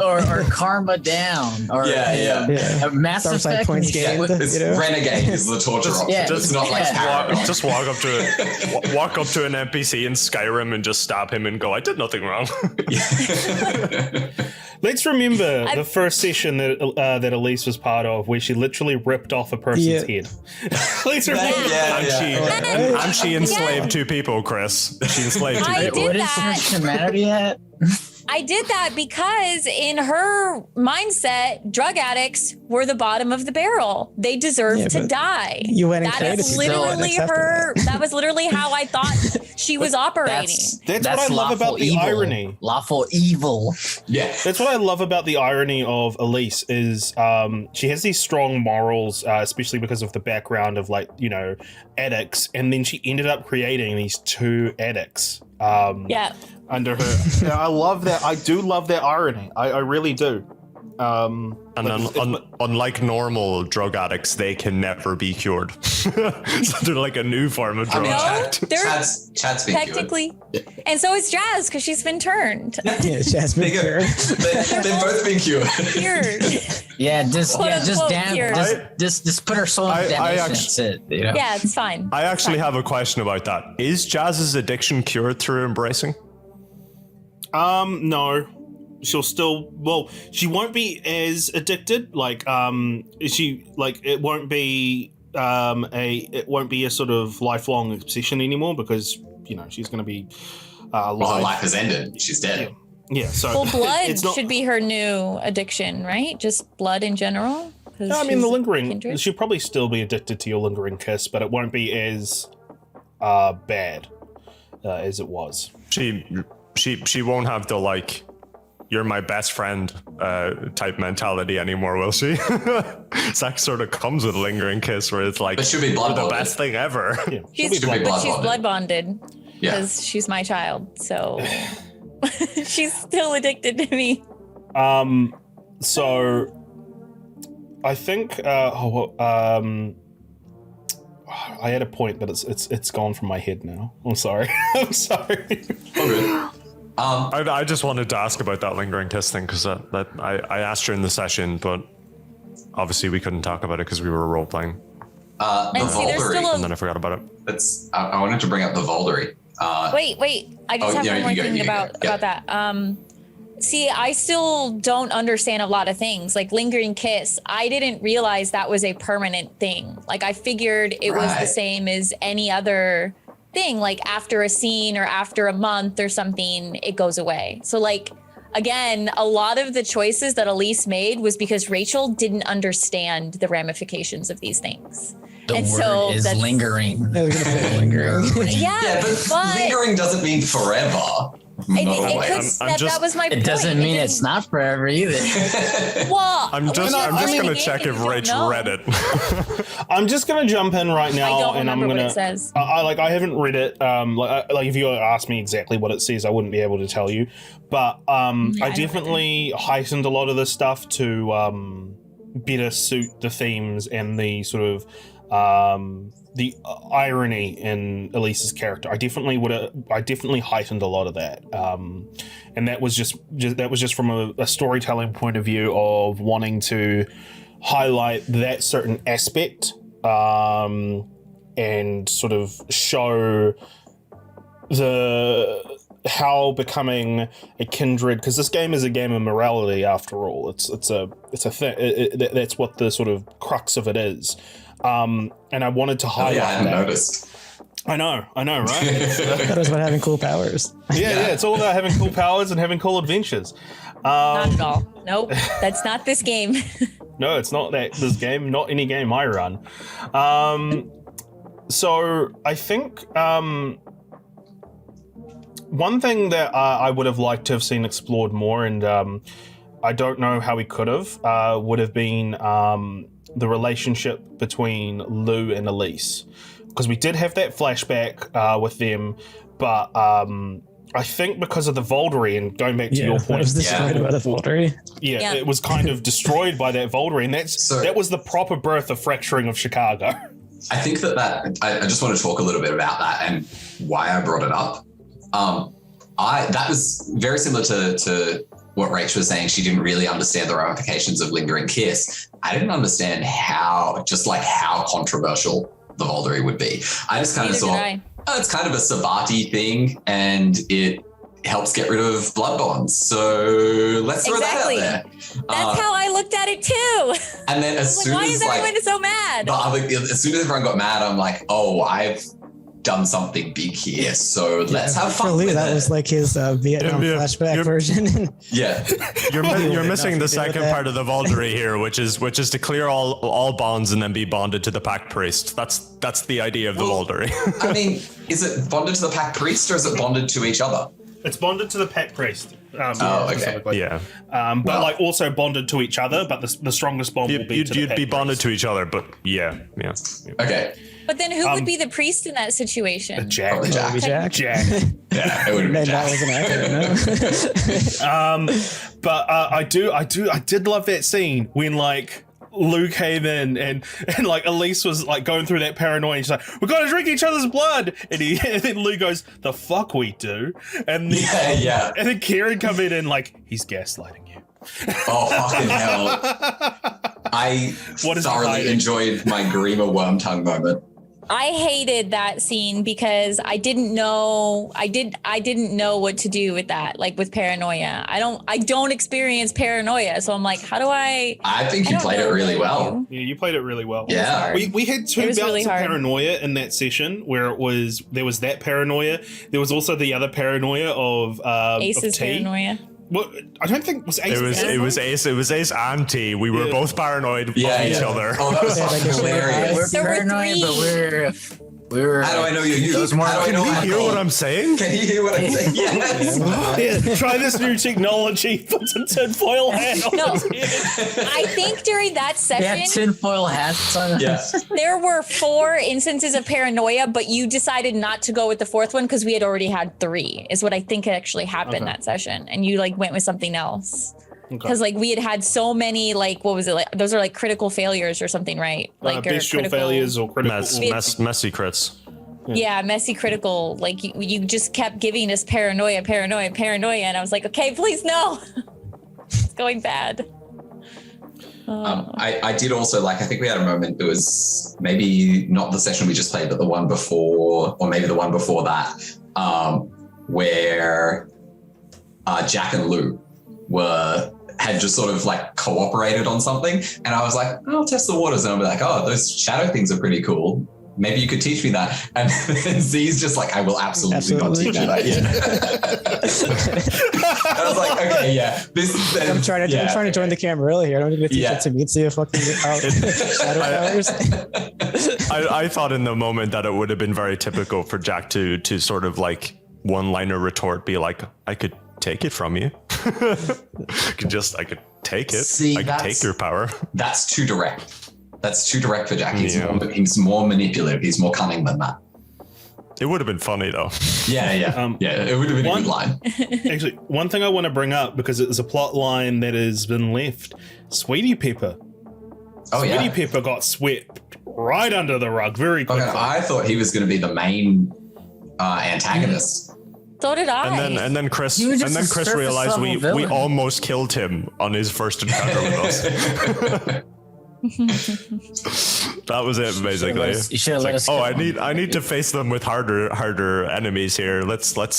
or karma down, or a Mass Dark side Effect points gained. It's You know? Renegade is the torture option. yeah, It's not like Paragon. Just walk up to an NPC in Skyrim and just stab him and go, I did nothing wrong. Let's remember the first session that Elise was part of, where she literally ripped off a person's head. Let's remember. And she enslaved two people, Chris. She enslaved two I people. did what is that. humanity at? I did that because in her mindset, drug addicts were the bottom of the barrel. They deserved to die. You went and That created is people and literally accepted her. That was literally how I thought she was operating. That's what I love about the irony. Lawful evil. Yeah. That's what I love about the irony of Elise is she has these strong morals, especially because of the background of like, you know, addicts. And then she ended up creating these two addicts. Under her. I love that. I do love that irony. I really do. Unlike normal drug addicts, they can never be cured. So they're like a new form of drug addict. Chad's been technically, and so is Jazz because she's been turned. Yeah, Jazz been cured. They've both been cured. Yeah, just put her soul in damnation. That's it. You know? Yeah, it's fine. I actually have a question about that. Is Jazz's addiction cured through embracing? No. She'll still, well, she won't be as addicted. Like, it won't be a sort of lifelong obsession anymore because, you know, she's going to be alive. Well, her life has ended. She's dead. Yeah. So well, blood should be her new addiction, right? Just blood in general. No, I mean the lingering. Kindred? She'll probably still be addicted to your lingering kiss, but it won't be as bad as it was. She won't have the like, you're my best friend type mentality anymore, will she? That sort of comes with lingering kiss where it's like, she'll be the best thing ever. Yeah, she's blood bonded because she's my child. So she's still addicted to me. So I think I had a point, but it's gone from my head now. I'm sorry. I'm sorry. Okay. I just wanted to ask about that lingering kiss thing because I asked her in the session, but obviously we couldn't talk about it because we were role playing. The Voldery. And then I forgot about it. I wanted to bring up the Voldery. Wait. I just have one more thing about that. See, I still don't understand a lot of things. Like lingering kiss, I didn't realize that was a permanent thing. Like I figured it was the same as any other thing, like after a scene or after a month or something, it goes away. So like, again, a lot of the choices that Elise made was because Rachel didn't understand the ramifications of these things. The word is lingering. Yeah, but lingering doesn't mean forever. That was my point. It doesn't mean it's not forever either. Well, I'm just gonna check if Rachel read it. I'm just gonna jump in right now, I don't remember what it says. I haven't read it. Like if you asked me exactly what it says, I wouldn't be able to tell you. But I definitely heightened a lot of this stuff to better suit the themes and the sort of the irony in Elise's character. I definitely heightened a lot of that, and that was just from a storytelling point of view of wanting to highlight that certain aspect, and sort of show how becoming a kindred, because this game is a game of morality after all. It's a thing. That's what the sort of crux of it is. And I wanted to highlight I hadn't that. noticed. I know, right? That was about having cool powers. Yeah, it's all about having cool powers and having cool adventures. Not at all. Nope, that's not this game. No, it's not this game, not any game I run. So I think one thing that I would have liked to have seen explored more, and I don't know how we could have, would have been the relationship between Lou and Elise, because we did have that flashback with them, but I think because of the Voldery, and going back to your point, it was destroyed by the Voldery. Yeah, it was kind of destroyed by that Voldery, and that was the proper birth of Fracturing of Chicago. I think that I just want to talk a little bit about that and why I brought it up. That was very similar to what Rachel was saying. She didn't really understand the ramifications of lingering kiss. I didn't understand how controversial the Voldery would be. I just kind of thought, it's kind of a Sabati thing, and it helps get rid of blood bonds. So let's throw that out there. That's how I looked at it too. And then as soon why as is everyone so mad? As soon as everyone got mad, I'm like, oh, I've done something big here. So let's have fun. For Lou, with that it. was like his Vietnam flashback version. Yeah. You're missing the second part of the Vauldery here, which is to clear all bonds and then be bonded to the Pact Priest. That's the idea of the Vauldery. I mean, is it bonded to the Pact Priest or is it bonded to each other? It's bonded to the Pact Priest. Okay. Yeah. But like also bonded to each other, but the strongest bond will be to the You'd Pact be bonded Priest. to each other, but yeah. Okay. But then who would be the priest in that situation? Jack. Probably Jack. Jack. Jack. Yeah, it would have been That Jack. was an accident, no? But I did love that scene when like Lou came in and like Elise was like going through that paranoia and she's like, we're gonna drink each other's blood, and then Lou goes, the fuck we do, and then, Yeah. and then Kieran come in and like, he's gaslighting you. Oh, fucking hell. I What is he thoroughly hiding? enjoyed my Grima worm tongue moment. I hated that scene because I didn't know what to do with that, like with paranoia. I don't experience paranoia, so I'm like, how do I? I think you don't played know it really what to well. do. Yeah, you played it really well. Yeah. hard. We had two It was bouts really of hard. paranoia in that session where there was that paranoia. There was also the other paranoia of Ace's of T. paranoia. Well, I don't think was Ace. It was Ace and T. We were both paranoid of each other. Oh, that was Yeah, like fucking a hilarious. We're There were paranoid, three. but we're. How do I know you're you? Those more- How do I know Can I'm you hear what cold? I'm saying? Can you hear what I'm saying? Yes. Yeah, try this new technology. Put some tinfoil hat on. No, I think during that They had session tinfoil hats on. Yeah. there were 4 instances of paranoia, but you decided not to go with the 4th one because we had already had 3. Is what I think actually happened that session, and you like went with something else. Because like we had so many, like, what was it, like those are like critical failures or something, right? Like or bestial critical failures or critical. Messy crits. Yeah, messy critical. Like you just kept giving us paranoia, and I was like, okay, please no, it's going bad. I did also like, I think we had a moment, it was had not the session we just played, but the one before, or maybe the one before that, where Jack and Lou had just sort of like cooperated on something. And I was like, I'll test the waters. And I'll be like, oh, those shadow things are pretty cool. Maybe you could teach me that. And then Z's just like, I will absolutely not teach you that. Yeah. I was like, okay, yeah. I'm trying to join the camera early here. I don't need to teach it to me to fucking shadow powers. I thought in the moment that it would have been very typical for Jack to sort of like one-liner retort, be like, I could take it from you. I could take it. See, I could take your power. That's too direct. That's too direct for Jack. He's more manipulative. He's more cunning than that. It would have been funny though. Yeah. It would have been a good line. Actually, one thing I want to bring up, because it's a plot line that has been left, Sweetie Pepper. Oh, Sweetie yeah. Pepper got swept right under the rug very quickly. Okay, I thought he was going to be the main antagonist. So did I. And then Chris He was just a Chris surface realized level we villain. almost killed him on his first encounter with us. That was it, basically. You should have let us. Oh, I need to face them with harder enemies here. Let's up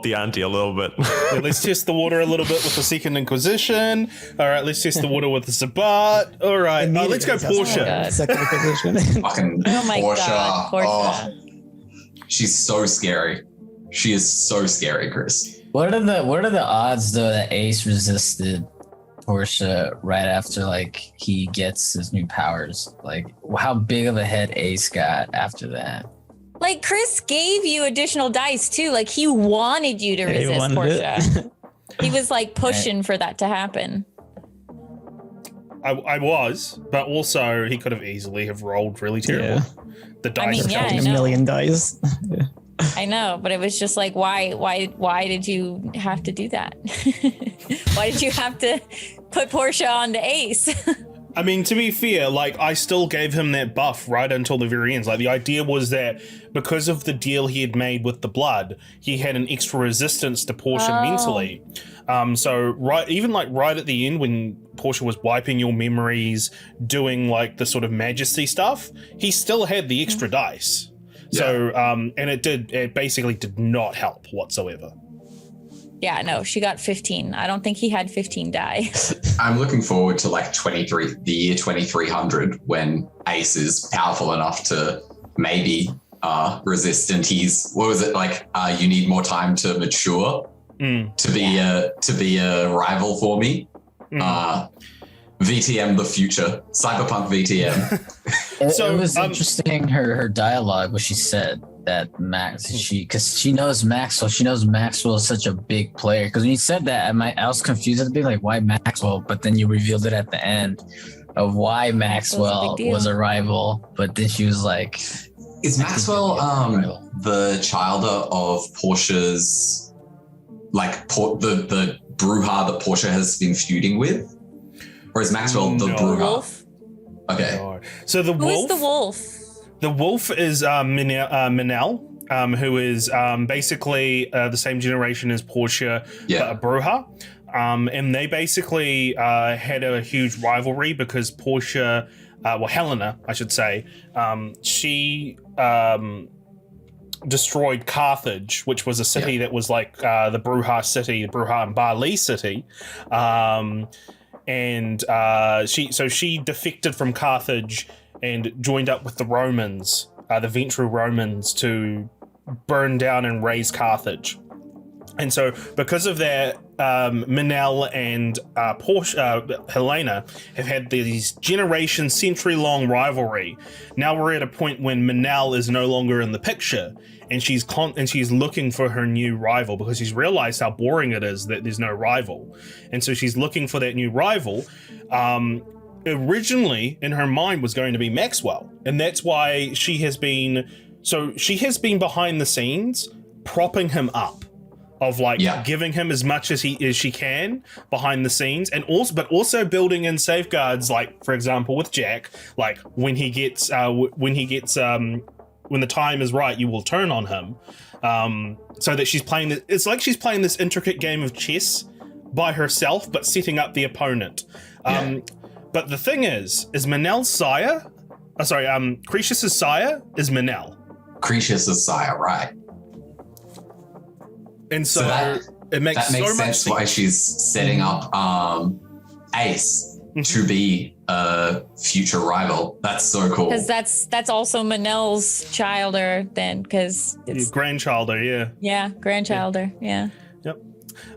the ante a little bit. Yeah, let's test the water a little bit with the Second Inquisition. All right, let's test the water with the Sabbat. All right, let's go Portia. Second Inquisition. Fucking Oh my Portia. God, Portia. Oh, she's so scary. She is so scary, Chris. What are the odds though that Ace resisted Portia right after like he gets his new powers? Like how big of a head Ace got after that? Like Chris gave you additional dice too. Like he wanted you to Yeah, he resist wanted Portia. He was like pushing for that to happen. I was, but also he could have easily have rolled really terrible. Yeah. The dice. mean, are yeah, I terrible. A know. million dice. Yeah. I know, but it was just like, why did you have to do that? Why did you have to put Portia on the Ace? I mean, to be fair, like, I still gave him that buff right until the very end. Like, the idea was that because of the deal he had made with the blood, he had an extra resistance to Portia mentally. So right at the end, when Portia was wiping your memories, doing like the sort of majesty stuff, he still had the extra dice. So, and it basically did not help whatsoever. Yeah, no, she got 15. I don't think he had 15 die. I'm looking forward to like the year 2300 when Ace is powerful enough to maybe resistant. He's, what was it like? You need more time to mature to be a rival for me. VTM the future, cyberpunk VTM. It was interesting her dialogue, what she said that because she knows Maxwell. She knows Maxwell is such a big player. Because when you said that, I was confused at the beginning, like why Maxwell? But then you revealed it at the end of why Maxwell was a rival. But then she was like, "Is Maxwell the child of Portia's, like the Bruja that Portia has been feuding with?" Or is Maxwell the Bruja? Wolf? Okay. No. So the Who wolf. is the wolf? The wolf is Minel, who is basically the same generation as Portia, but a Bruja. And they basically had a huge rivalry because Portia, Helena, I should say, she destroyed Carthage, which was a city that was like the Bruja city, the Bruja and Bali city. And she defected from Carthage and joined up with the Romans, the Ventru Romans, to burn down and raise Carthage. And so because of that, Minel and Helena have had these century-long rivalry. Now we're at a point when Minel is no longer in the picture, and she's looking for her new rival because she's realized how boring it is that there's no rival. And so she's looking for that new rival. Originally, in her mind, was going to be Maxwell, and that's why she has been behind the scenes propping him up, of giving him as much as she can behind the scenes, and also building in safeguards, like for example with Jack, like when the time is right, you will turn on him, so that she's playing it's like she's playing this intricate game of chess by herself, but setting up the opponent. But the thing is Minel's sire, Cretius's sire is Minel. Cretius's sire, right? And so it makes so much sense why she's setting up Ace to be a future rival. That's so cool. Because that's also Manel's childer then, because it's grandchilder, grandchilder, Yep.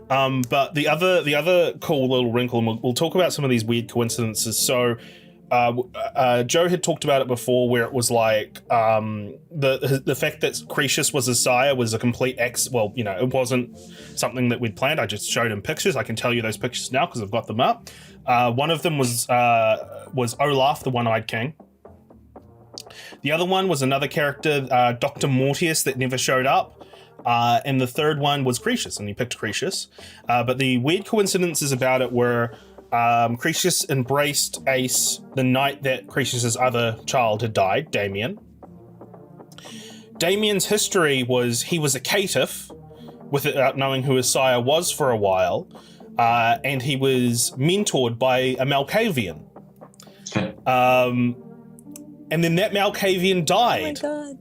But the other cool little wrinkle, and we'll talk about some of these weird coincidences. So Joe had talked about it before, where it was like the fact that Cretius was his sire was a complete it wasn't something that we'd planned. I just showed him pictures. I can tell you those pictures now because I've got them up. One of them was Olaf, the One-Eyed King. The other one was another character, Dr. Mortius, that never showed up. And the third one was Cretius, and he picked Cretius. But the weird coincidences about it were Cretius embraced Ace the night that Cretius's other child had died, Damien. Damien's history was he was a caitiff without knowing who his sire was for a while, and he was mentored by a Malkavian. And then that Malkavian died. Oh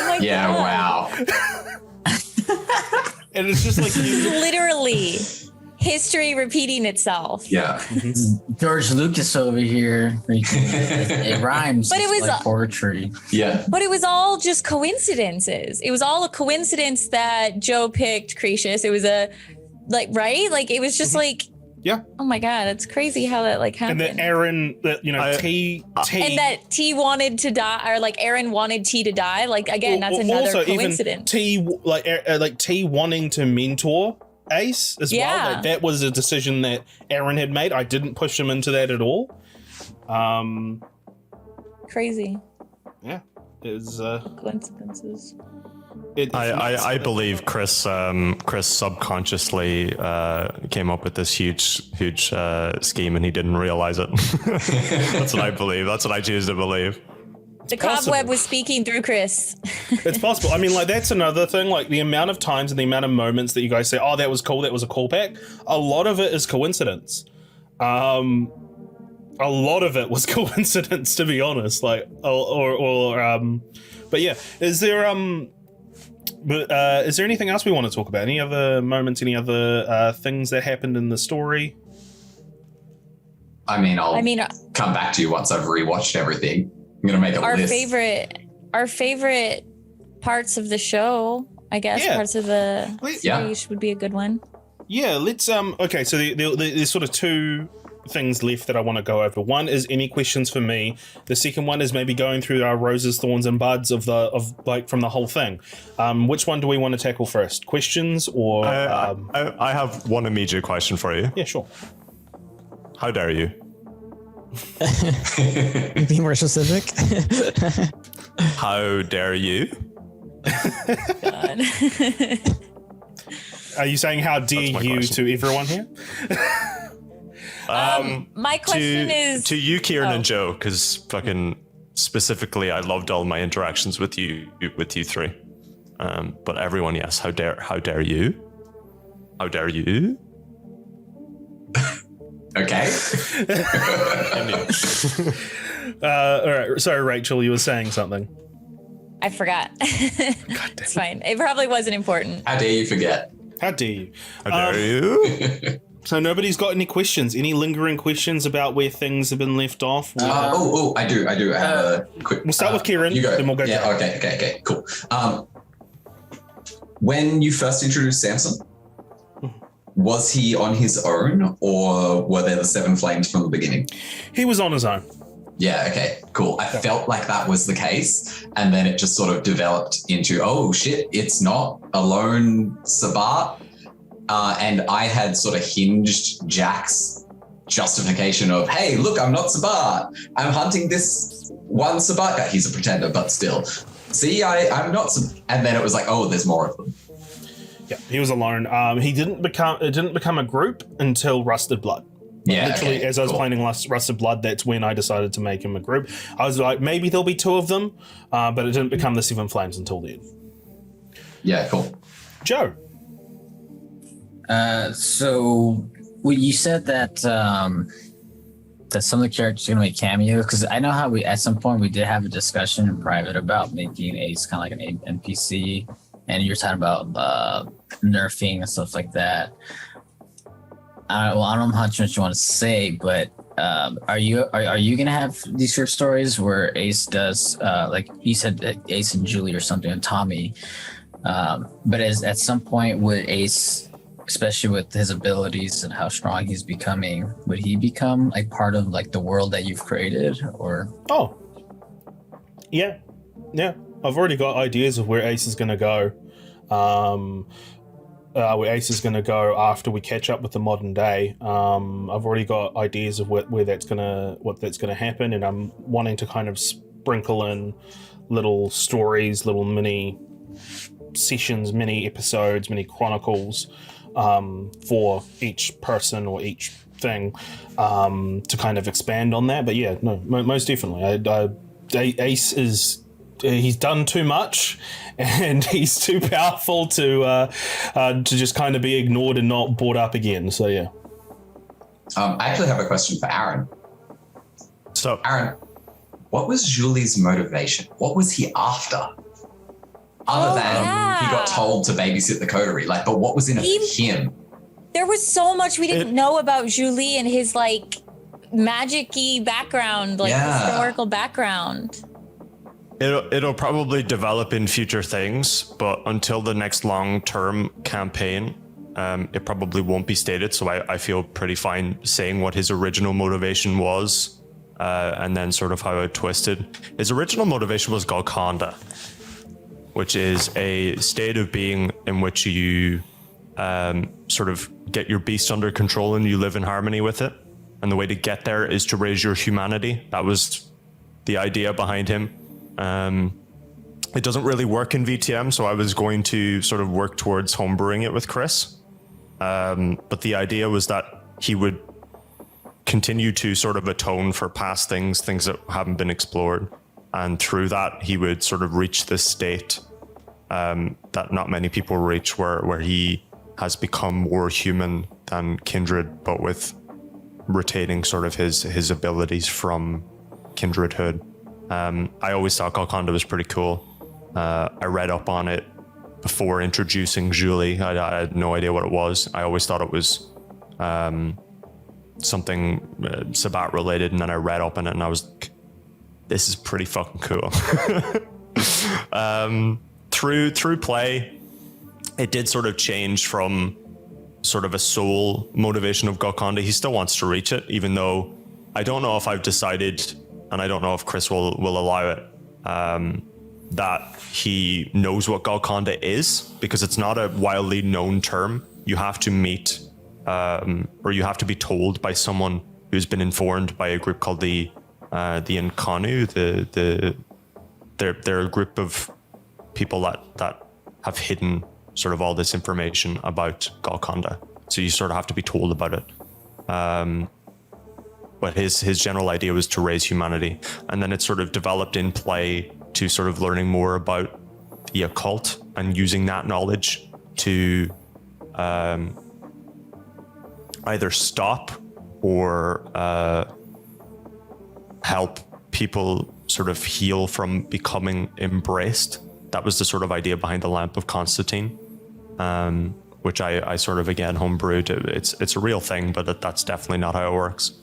my god. Wow. And it's just like literally history repeating itself. Yeah. George Lucas over here. It rhymes. But it was like poetry. Yeah. But it was all just coincidences. It was all a coincidence that Joe picked Cretius. It was it was just like, yeah. Oh my god, that's crazy how that happened. And that Aaron, T, and that T wanted to die, or Aaron wanted T to die. Again, that's another coincidence. Even T, T wanting to mentor Ace as well. That was a decision that Aaron had made. I didn't push him into that at all. Crazy. Yeah, it was coincidences. I believe Chris subconsciously came up with this huge scheme and he didn't realize it. That's what I believe. That's what I choose to believe. The cobweb was speaking through Chris. It's possible. I mean, that's another thing. The amount of times and the amount of moments that you guys say, "Oh, that was cool. That was a callback." A lot of it is coincidence. A lot of it was coincidence, to be honest. But yeah, is there anything else we want to talk about? Any other moments? Any other things that happened in the story? I mean, I'll come back to you once I've rewatched everything. I'm gonna make a list. Our favorite parts of the show, I guess. Yeah. Parts of the series would be a good one. Yeah, let's okay, so there's sort of two things left that I want to go over. One is any questions for me. The second one is maybe going through our roses, thorns, and buds of from the whole thing. Which one do we want to tackle first? Questions or I have one immediate question for you. Yeah, sure. How dare you? Be more specific. How dare you? God. Are you saying how dare you question. to everyone here? My question is to you, Kieran and Joe, because fucking specifically, I loved all my interactions with you three. But everyone, yes. How dare you? How dare you? Okay. All right. Sorry, Rachel, you were saying something. I forgot. It's fine. It probably wasn't important. How dare you forget? How dare you? How dare you? So nobody's got any questions? Any lingering questions about where things have been left off? I do. I have a quick. We'll start with Kieran. You go. Then we'll go. Yeah. Okay. Cool. When you first introduced Samson, was he on his own, or were there the Seven Flames from the beginning? He was on his own. Yeah, okay, cool. I felt like that was the case, and then it just sort of developed into, oh shit, it's not a lone Sabbat. And I had sort of hinged Jack's justification of, hey, look, I'm not Sabbat. I'm hunting this one Sabbat guy. He's a pretender, but still. See, I'm not Sabbat. And then it was like, oh, there's more of them. Yeah, he was alone. It didn't become a group until Rusted Blood. Yeah, literally, okay, as I was cool. playing Rusted Blood, that's when I decided to make him a group. I was like, maybe there'll be two of them, but it didn't become the Seven Flames until then. Yeah, cool. Joe. So you said that that some of the characters are going to make cameos, because I know how at some point we did have a discussion in private about making Ace kind of like an NPC, and you're talking about nerfing and stuff like that. I don't know how much you want to say, but are you gonna have these short stories where Ace does like you said, Ace and Julie or something, and Tommy, but at some point would Ace, especially with his abilities and how strong he's becoming, would he become like part of like the world that you've created? Or yeah, I've already got ideas of where Ace is gonna go. Where Ace is going to go after we catch up with the modern day. I've already got ideas of what that's gonna happen, and I'm wanting to kind of sprinkle in little stories, little mini sessions, mini episodes, mini chronicles for each person or each thing to kind of expand on that. But yeah, no, most definitely. Ace is. He's done too much, and he's too powerful to just kind of be ignored and not brought up again. So yeah. I actually have a question for Aaron. So Aaron, what was Julie's motivation? What was he after? Other than he got told to babysit the coterie, but what was in it for him? There was so much we didn't know about Julie and his magic-y background, historical background. It'll probably develop in future things, but until the next long-term campaign, it probably won't be stated. So I feel pretty fine saying what his original motivation was, and then sort of how it twisted. His original motivation was Golconda, which is a state of being in which you sort of get your beast under control and you live in harmony with it. And the way to get there is to raise your humanity. That was the idea behind him. It doesn't really work in VTM, so I was going to sort of work towards homebrewing it with Chris. But the idea was that he would continue to sort of atone for past things that haven't been explored. And through that, he would sort of reach this state that not many people reach, where he has become more human than Kindred, but with retaining sort of his abilities from Kindredhood. I always thought Golconda was pretty cool. I read up on it before introducing Julie. I had no idea what it was. I always thought it was something Sabbat related, and then I read up on it and I was like, this is pretty fucking cool. through play, it did sort of change from sort of a sole motivation of Golconda. He still wants to reach it, even though I don't know if I've decided, and I don't know if Chris will allow it, that he knows what Golconda is, because it's not a widely known term. You have to meet, or you have to be told by someone who's been informed by a group called the Nkanu. They're a group of people that have hidden sort of all this information about Golconda. So you sort of have to be told about it. But his general idea was to raise humanity. And then it sort of developed in play to sort of learning more about the occult and using that knowledge to either stop or help people sort of heal from becoming embraced. That was the sort of idea behind the Lamp of Constantine, which I sort of, again, homebrewed. It's a real thing, but that's definitely not how it works.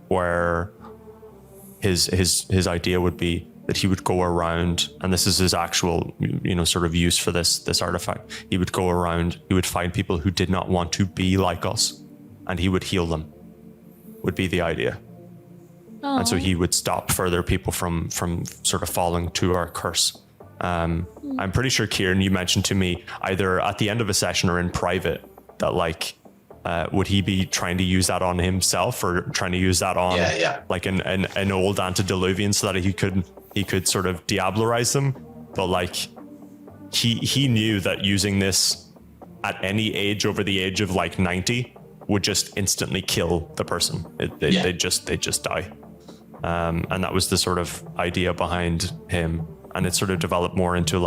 Where his idea would be that he would go around, and this is his actual, sort of use for this artifact. He would go around, he would find people who did not want to be like us, and he would heal them, would be the idea. Aww. And so he would stop further people from sort of falling to our curse. I'm pretty sure, Kieran, you mentioned to me either at the end of a session or in private that would he be trying to use that on himself, or trying to use that on like an old antediluvian, so that he could sort of diablerize them? But he knew that using this at any age over the age of 90 would just instantly kill the person. They just die. And that was the sort of idea behind him. And it sort of developed more into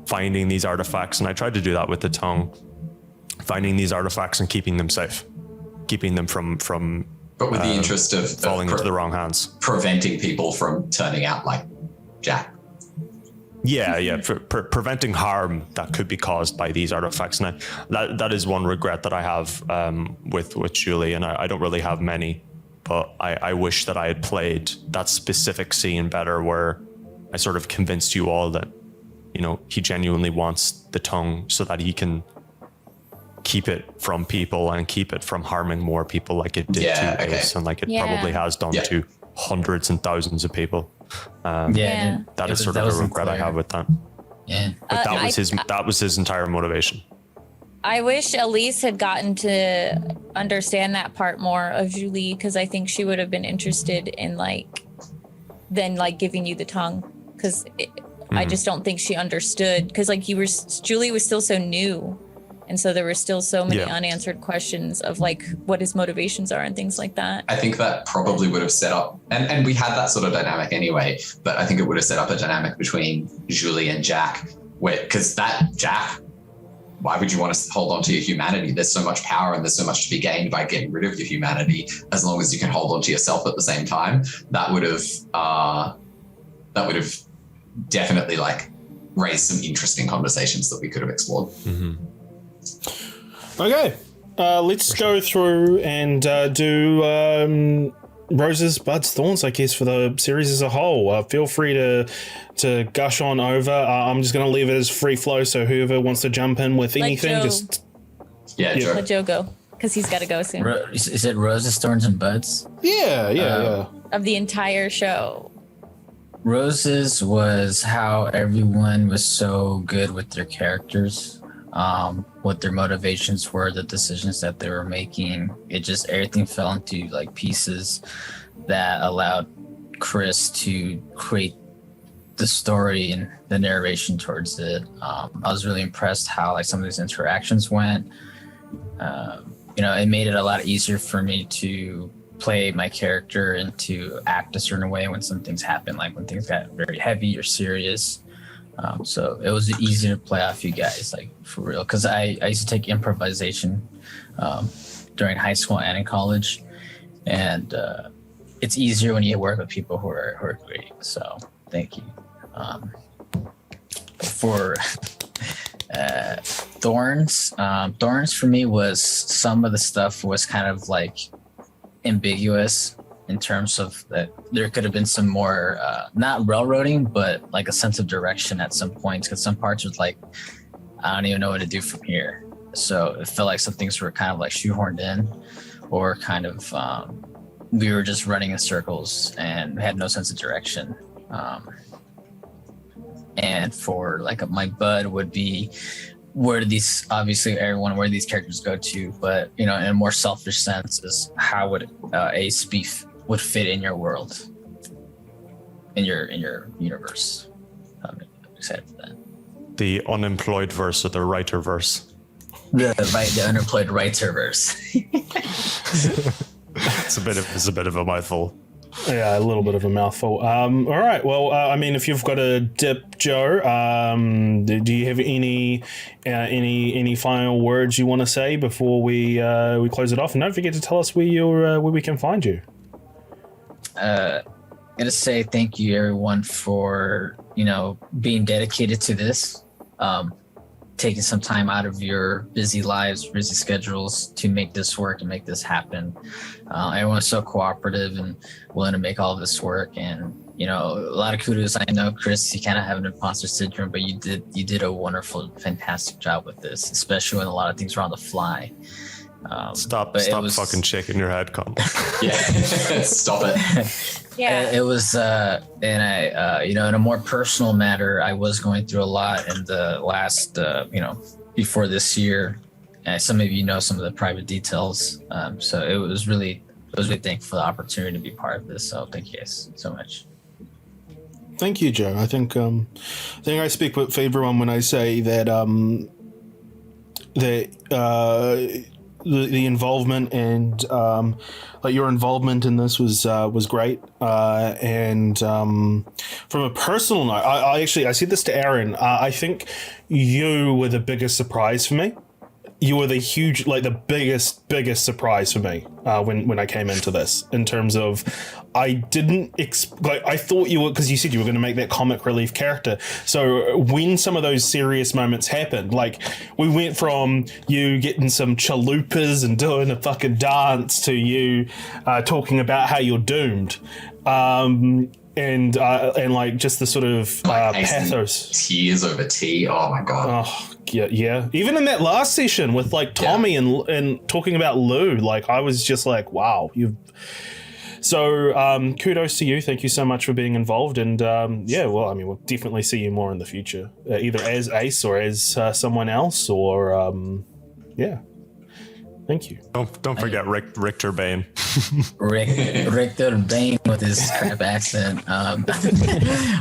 finding these artifacts. And I tried to do that with the tongue, finding these artifacts and keeping them safe, keeping them from but with the interest of falling into the wrong hands, preventing people from turning out like Jack. Yeah, preventing harm that could be caused by these artifacts. And that is one regret that I have with Julie, and I don't really have many, but I wish that I had played that specific scene better, where I sort of convinced you all that, he genuinely wants the tongue so that he can keep it from people and keep it from harming more people like it did to Ace, and it probably has done to hundreds and thousands of people. That is sort of a regret I have with that. Yeah, but that was his entire motivation. I wish Elise had gotten to understand that part more of Julie, because I think she would have been interested in giving you the tongue, because I just don't think she understood, because Julie was still so new, and so there were still so many unanswered questions of what his motivations are and things like that. I think that probably would have set up, and we had that sort of dynamic anyway, but I think it would have set up a dynamic between Julie and Jack, because Jack, why would you want to hold on to your humanity? There's so much power and there's so much to be gained by getting rid of your humanity, as long as you can hold on to yourself at the same time. That would have definitely raised some interesting conversations that we could have explored. Mm-hmm. Okay, let's go through and do Roses, Buds, Thorns, I guess, for the series as a whole. Feel free to gush on over. I'm just going to leave it as free flow, so whoever wants to jump in with anything, just... Joe. Let Joe go, because he's got to go soon. Is it Roses, Thorns, and Buds? Yeah. Of the entire show. Roses was how everyone was so good with their characters, what their motivations were, the decisions that they were making. Everything fell into pieces that allowed Chris to create the story and the narration towards it. I was really impressed how some of these interactions went. It made it a lot easier for me to play my character and to act a certain way when some things happen, when things got very heavy or serious. So it was easy to play off you guys, for real, because I used to take improvisation during high school and in college, and it's easier when you work with people who are great. So thank you. For Thorns for me was, some of the stuff was kind of ambiguous. in terms of that there could have been some more, not railroading, but like a sense of direction at some points. Because some parts was like, I don't even know what to do from here. So it felt like some things were kind of like shoehorned in, or kind of we were just running in circles and had no sense of direction. And for like my bud would be, where do these, obviously everyone, where do these characters go to, but in a more selfish sense is how would Ace would fit in your world, in your universe. I'm excited for that. The unemployed verse or the writer verse? The unemployed writer verse. It's a bit of a mouthful. Yeah, a little bit of a mouthful. All right. Well, I mean, if you've got a dip, Joe, do you have any final words you want to say before we close it off? And don't forget to tell us where we can find you. I'm gonna say thank you, everyone, for being dedicated to this. Taking some time out of your busy lives, busy schedules to make this work and make this happen. Everyone's so cooperative and willing to make all of this work. And, a lot of kudos. I know, Chris, you kind of have an imposter syndrome, but you did a wonderful, fantastic job with this, especially when a lot of things were on the fly. Stop fucking shaking your head, Con. Yeah, stop it. Yeah. It was, and I, in a more personal matter, I was going through a lot in the last, before this year. And some of you know some of the private details. So I was really thankful for the opportunity to be part of this. So thank you guys so much. Thank you, Joe. I think I speak for everyone when I say that the involvement and your involvement in this was great. And from a personal note, I said this to Aaron. I think you were the biggest surprise for me. You were the biggest surprise for me when I came into this, in terms of I didn't I thought you were, because you said you were going to make that comic relief character. So when some of those serious moments happened, like we went from you getting some chalupas and doing a fucking dance to you talking about how you're doomed. And like just the sort of pathos, tears over tea. Oh my god. Oh yeah. Even in that last session with like Tommy and talking about Lou, like I was just like, wow, So kudos to you. Thank you so much for being involved. And we'll definitely see you more in the future, either as Ace or as someone else, or Thank you. Don't forget Richter Bane. Richter Bane with his crap accent. All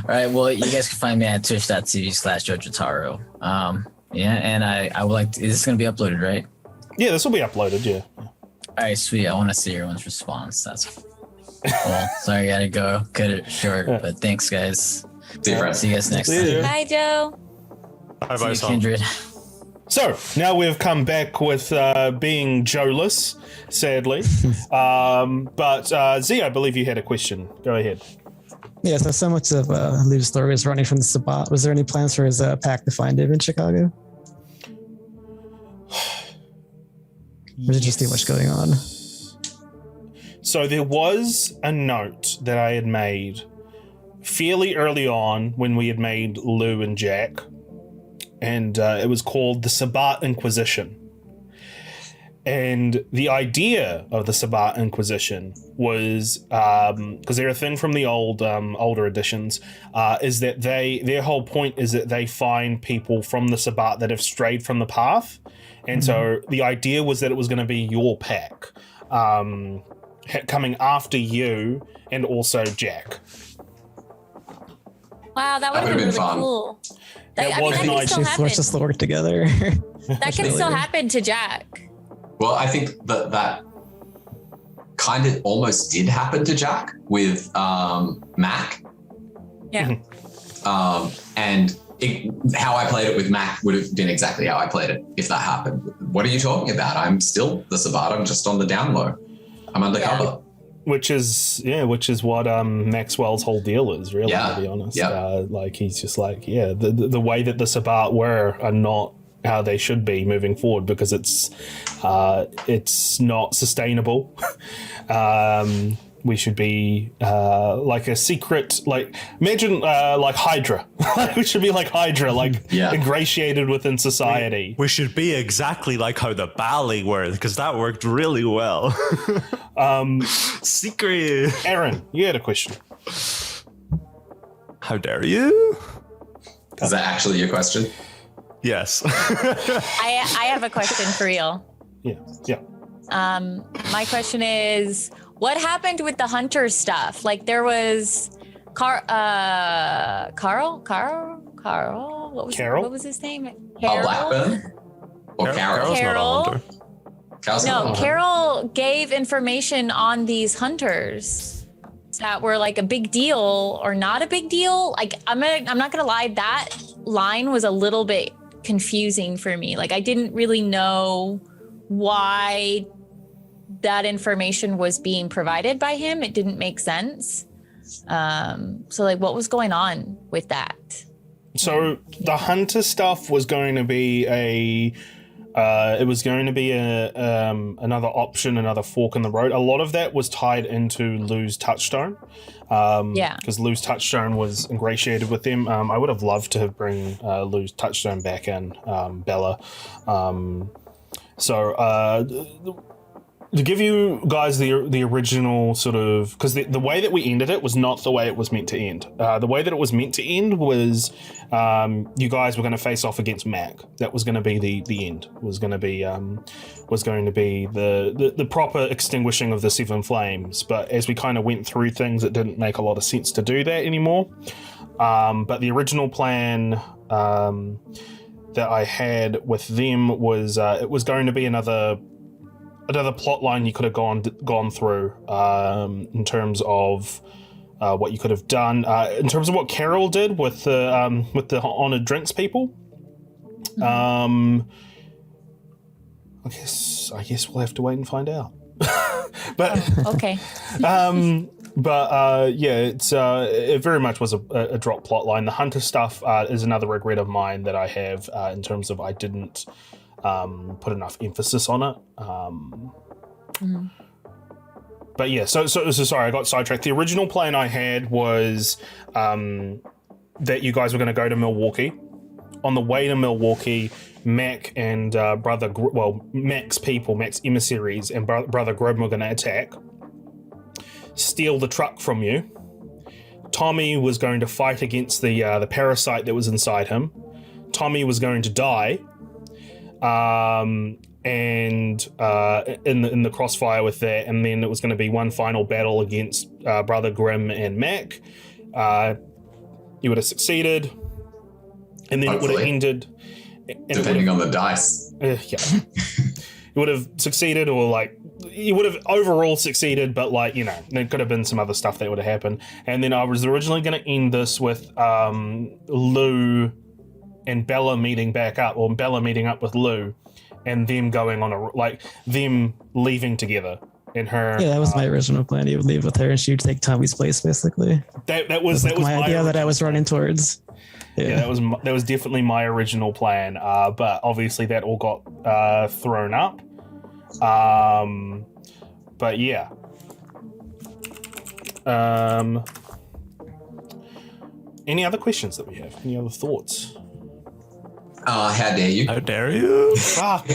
right. Well, you guys can find me at twitch.tv/JoJotaro. And I would like to, is this going to be uploaded, right? Yeah, this will be uploaded. Yeah. All right, sweet. I want to see everyone's response. That's well, sorry, I gotta go. Cut it short, but thanks, guys. See you guys next time. Bye, Joe. Bye, Kindred. So now we've come back with being Joeless, sadly. But Z, I believe you had a question. Go ahead. Yeah, so much of Lou's story was running from the Sabbat. Was there any plans for his pack to find him in Chicago? Or is it just too much going on? So there was a note that I had made fairly early on when we had made Lou and Jack, and it was called the Sabbat Inquisition. And the idea of the Sabbat Inquisition was, because they're a thing from the older editions, is that their whole point is that they find people from the Sabbat that have strayed from the path. And so the idea was that it was going to be your pack coming after you and also Jack. Wow, that would have been really fun. cool. That was nice. Let's just work together. That can still happen to Jack. Well, I think that kind of almost did happen to Jack with Mac. Yeah. And how I played it with Mac would have been exactly how I played it if that happened. What are you talking about? I'm still the Sabbat. I'm just on the down low. I'm undercover. Yeah. Which is what Maxwell's whole deal is, really, to be honest. Yeah. Like he's just like, the way that the Sabbat were are not how they should be moving forward, because it's not sustainable. we should be like a secret, like imagine like Hydra. We should be like Hydra, like ingratiated within society. We should be exactly like how the Bally were, because that worked really well. Secret. Aaron, you had a question. How dare you? Is that actually your question? Yes. I have a question for real. Yeah. My question is, what happened with the hunter stuff? Like there was Carl? What was his name? Oh, Blackburn? Or Carol? Carol. No, not Carol gave information on these hunters that were like a big deal or not a big deal. Like I'm not gonna lie, that line was a little bit confusing for me. Like I didn't really know why that information was being provided by him. It didn't make sense. So like what was going on with that? So the hunter stuff was going to be another option, another fork in the road. A lot of that was tied into Lou's touchstone. Because Lou's touchstone was ingratiated with them. I would have loved to have bring Lou's touchstone back in, Bella. To give you guys the original sort of, because the way that we ended it was not the way it was meant to end. The way that it was meant to end was you guys were going to face off against Mac. That was going to be the end. Was going to be the proper extinguishing of the Seven Flames. But as we kind of went through things, it didn't make a lot of sense to do that anymore. But the original plan that I had with them was it was going to be another plot line you could have gone through in terms of what you could have done in terms of what Carol did with the honored drinks people. I guess we'll have to wait and find out. But okay. It very much was a drop plot line. The hunter stuff is another regret of mine that I have in terms of I didn't put enough emphasis on it. But yeah, so sorry, I got sidetracked. The original plan I had was that you guys were going to go to Milwaukee. On the way to Milwaukee, Mac and Mac's emissaries and Brother Grim were going to attack, steal the truck from you. Tommy was going to fight against the parasite that was inside him. Tommy was going to die. In the crossfire with that, and then it was going to be one final battle against Brother Grim and Mac. You would have succeeded, and then Hopefully. It would have ended. Depending on the dice. You would have succeeded, or you would have overall succeeded, but there could have been some other stuff that would have happened. And then I was originally going to end this with Lou and Bella meeting back up, or Bella meeting up with Lou, and them going on them leaving together. And her. Yeah, that was my original plan. You would leave with her, and she would take Tommy's place, basically. That was my idea that I was running towards. Yeah, that was definitely my original plan. But obviously that all got thrown up. But yeah. Any other questions that we have? Any other thoughts? How dare you? How dare you? Fuck. I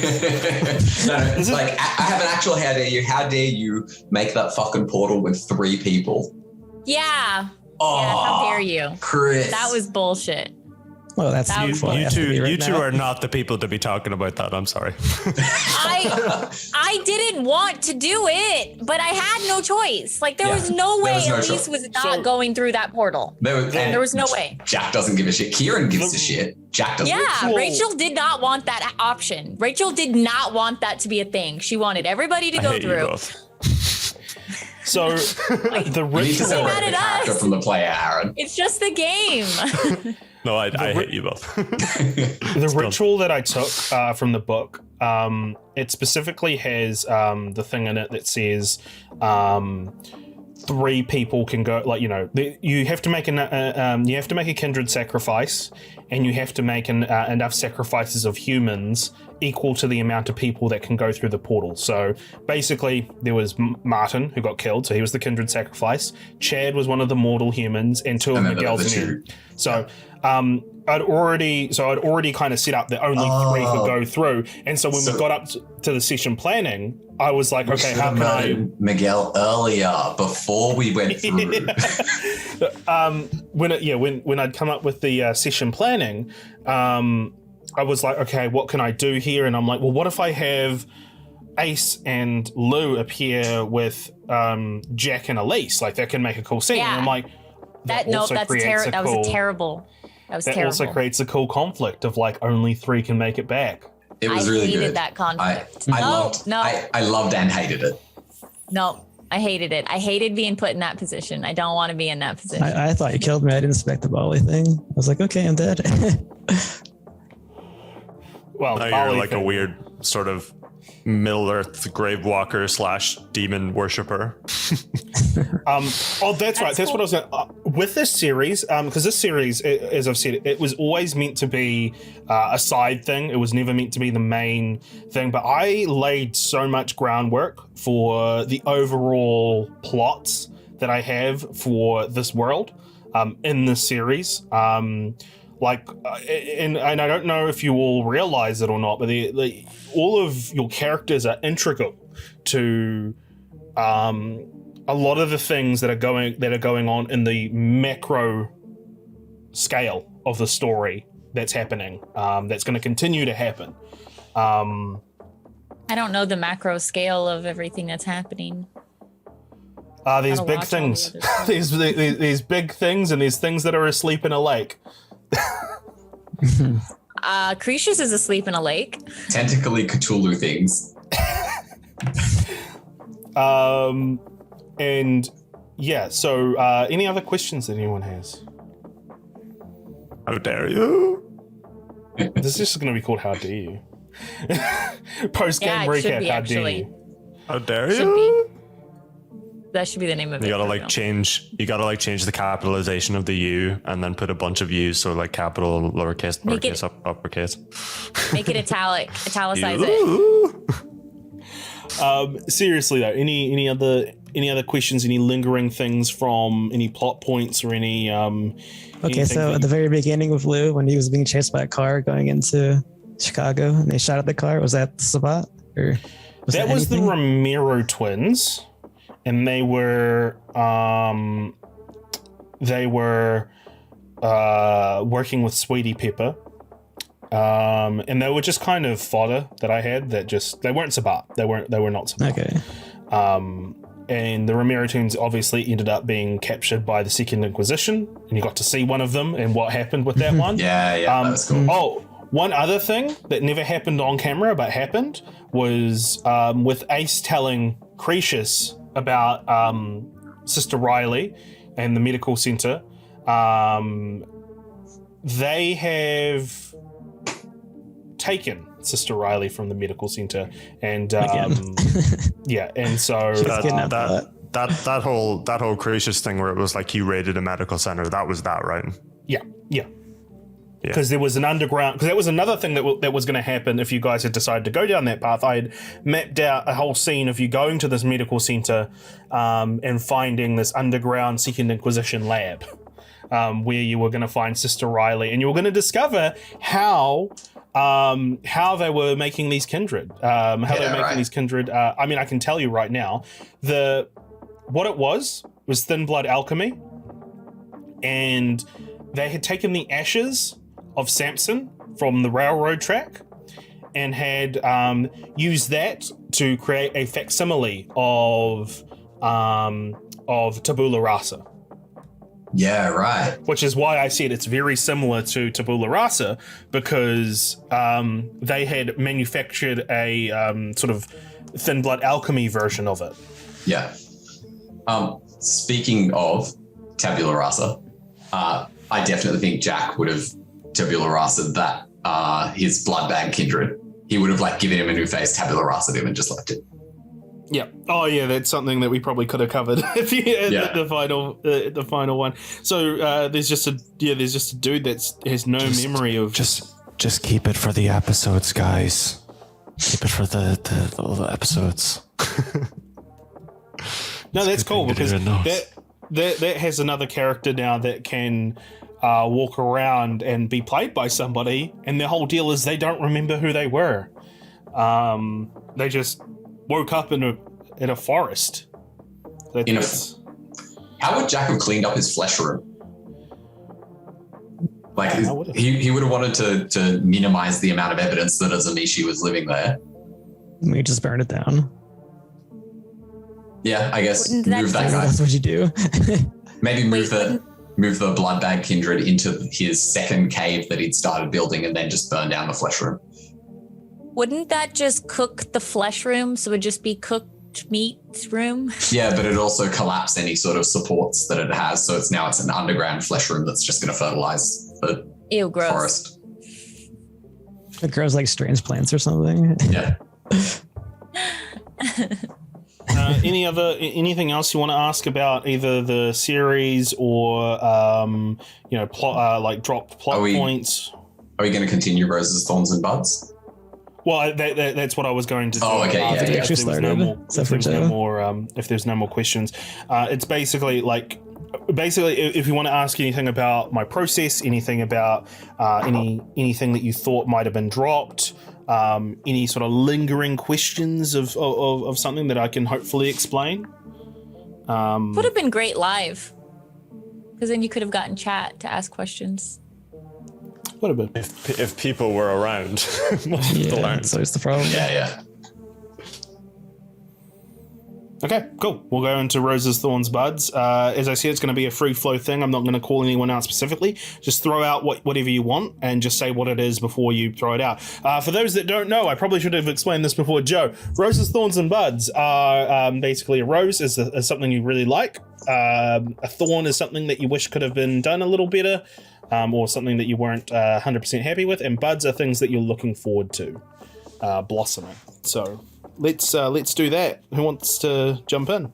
have an actual how dare you. How dare you make that fucking portal with 3 people? Yeah. Oh, yeah, how dare you? Chris. That was bullshit. Well, that's That was you two are not the people to be talking about that. I'm sorry. I didn't want to do it, but I had no choice. There was no way Elise was not going through that portal. There was no way. Jack doesn't give a shit. Kieran gives a shit. Jack doesn't. Yeah, Rachel did not want that option. Rachel did not want that to be a thing. She wanted everybody to go through. So the ritual mad at us. From the player, Aaron. It's just the game. No, I hate you both. The ritual that I took from the book, it specifically has the thing in it that says 3 people can go, like, you have to make a kindred sacrifice, and you have to make enough sacrifices of humans equal to the amount of people that can go through the portal. So basically there was Martin, who got killed, so he was the kindred sacrifice. Chad was one of the mortal humans, and 2 of Miguel's men. So I'd already kind of set up that only 3 could go through. And so when we got up to the session planning, I was like, okay, how can I... Miguel earlier, before we went through. When I'd come up with the session planning, I was like, okay, what can I do here? And I'm like, well, what if I have Ace and Lou appear with Jack and Elise? Like, that can make a cool scene. Yeah. And I'm like, that was terrible. That also creates a cool conflict of like only 3 can make it back. It was really good. I hated that conflict. I loved and hated it. No, I hated it. I hated being put in that position. I don't want to be in that position. I thought you killed me. I didn't expect the Bali thing. I was like, okay, I'm dead. Well, now you're like a weird sort of Middle-earth grave walker / demon worshiper. That's right. That's cool. what I was going to... with this series, because this series, as I've said, it was always meant to be a side thing. It was never meant to be the main thing. But I laid so much groundwork for the overall plots that I have for this world in this series. And I don't know if you all realize it or not, but all of your characters are integral to a lot of the things that are going on in the macro scale of the story that's happening. That's going to continue to happen. I don't know the macro scale of everything that's happening. There's big things. There's big things, and there's things that are asleep in a lake. Cretius is asleep in a lake. Tentacly Cthulhu things. And yeah, so any other questions that anyone has? How dare you? This is going to be called How Dare You? Post-game recap, How Dare You? How dare you? That should be the name of it. You gotta change the capitalization of the U and then put a bunch of U's, so like capital, lowercase, uppercase. Make it italicize it. Seriously though, any other questions? Any lingering things from any plot points or any? Okay, so at the very beginning with Lou, when he was being chased by a car going into Chicago, and they shot at the car, was that Sabat or? That was the Romero twins. And they were working with Sweetie Pepper, and they were just kind of fodder that I had. They weren't Sabat. They were not Sabat. Okay. And the Romero twins obviously ended up being captured by the Second Inquisition, and you got to see one of them and what happened with that one. Yeah, that was cool. Oh, one other thing that never happened on camera but happened was with Ace telling Cretius about Sister Riley and the medical center. They have taken Sister Riley from the medical center, and yeah, and so that whole Cretius thing where it was like he raided a medical center, that was that, right? Yeah. Because there was an underground, because that was another thing that was going to happen if you guys had decided to go down that path. I had mapped out a whole scene of you going to this medical center and finding this underground Second Inquisition lab where you were going to find Sister Riley, and you were going to discover how they were making these kindred. These kindred. I mean, I can tell you right now, what it was thin blood alchemy, and they had taken the ashes of Samson from the railroad track and had used that to create a facsimile of tabula rasa. Yeah, right. Which is why I said it's very similar to tabula rasa, because they had manufactured a sort of thin blood alchemy version of it. Yeah. Speaking of tabula rasa, I definitely think Jack would have tabula rasa that his blood bag kindred. He would have like given him a new face, tabula rasa him, and just left it. Yeah. Oh, yeah. That's something that we probably could have covered at the final one. So there's just a dude that has no memory of. Just keep it for the episodes, guys. Keep it for the episodes. No, that's cool because that has another character now that can walk around and be played by somebody, and the whole deal is they don't remember who they were. They just woke up in a forest. How would Jack have cleaned up his flesh room? Like he would have wanted to minimize the amount of evidence that Azamishi was living there. We just burn it down. Yeah, I guess move that guy. That's what you do. Maybe move the Bloodbag Kindred into his second cave that he'd started building, and then just burn down the flesh room. Wouldn't that just cook the flesh room? So it would just be cooked meat room? Yeah, but it also collapse any sort of supports that it has. So it's an underground flesh room that's just going to fertilize the gross. forest. It grows like strange plants or something. Yeah. Anything else you want to ask about either the series or plot, like dropped plot points? Are we going to continue Roses, Thorns, and Buds? Well, that's what I was going to do. Oh, okay. If there's no more questions, it's basically if you want to ask anything about my process, anything about anything that you thought might have been dropped, any sort of lingering questions of something that I can hopefully explain. Would have been great live, because then you could have gotten chat to ask questions. Would have been if people were around. So it's the problem. Yeah. Okay, cool. We'll go into Roses, Thorns, Buds. As I said, it's going to be a free flow thing. I'm not going to call anyone out specifically. Just throw out whatever you want and just say what it is before you throw it out. For those that don't know, I probably should have explained this before, Joe. Roses, Thorns, and Buds are basically a rose is something you really like. A thorn is something that you wish could have been done a little better, or something that you weren't 100% happy with. And buds are things that you're looking forward to blossoming. So let's do that. Who wants to jump in?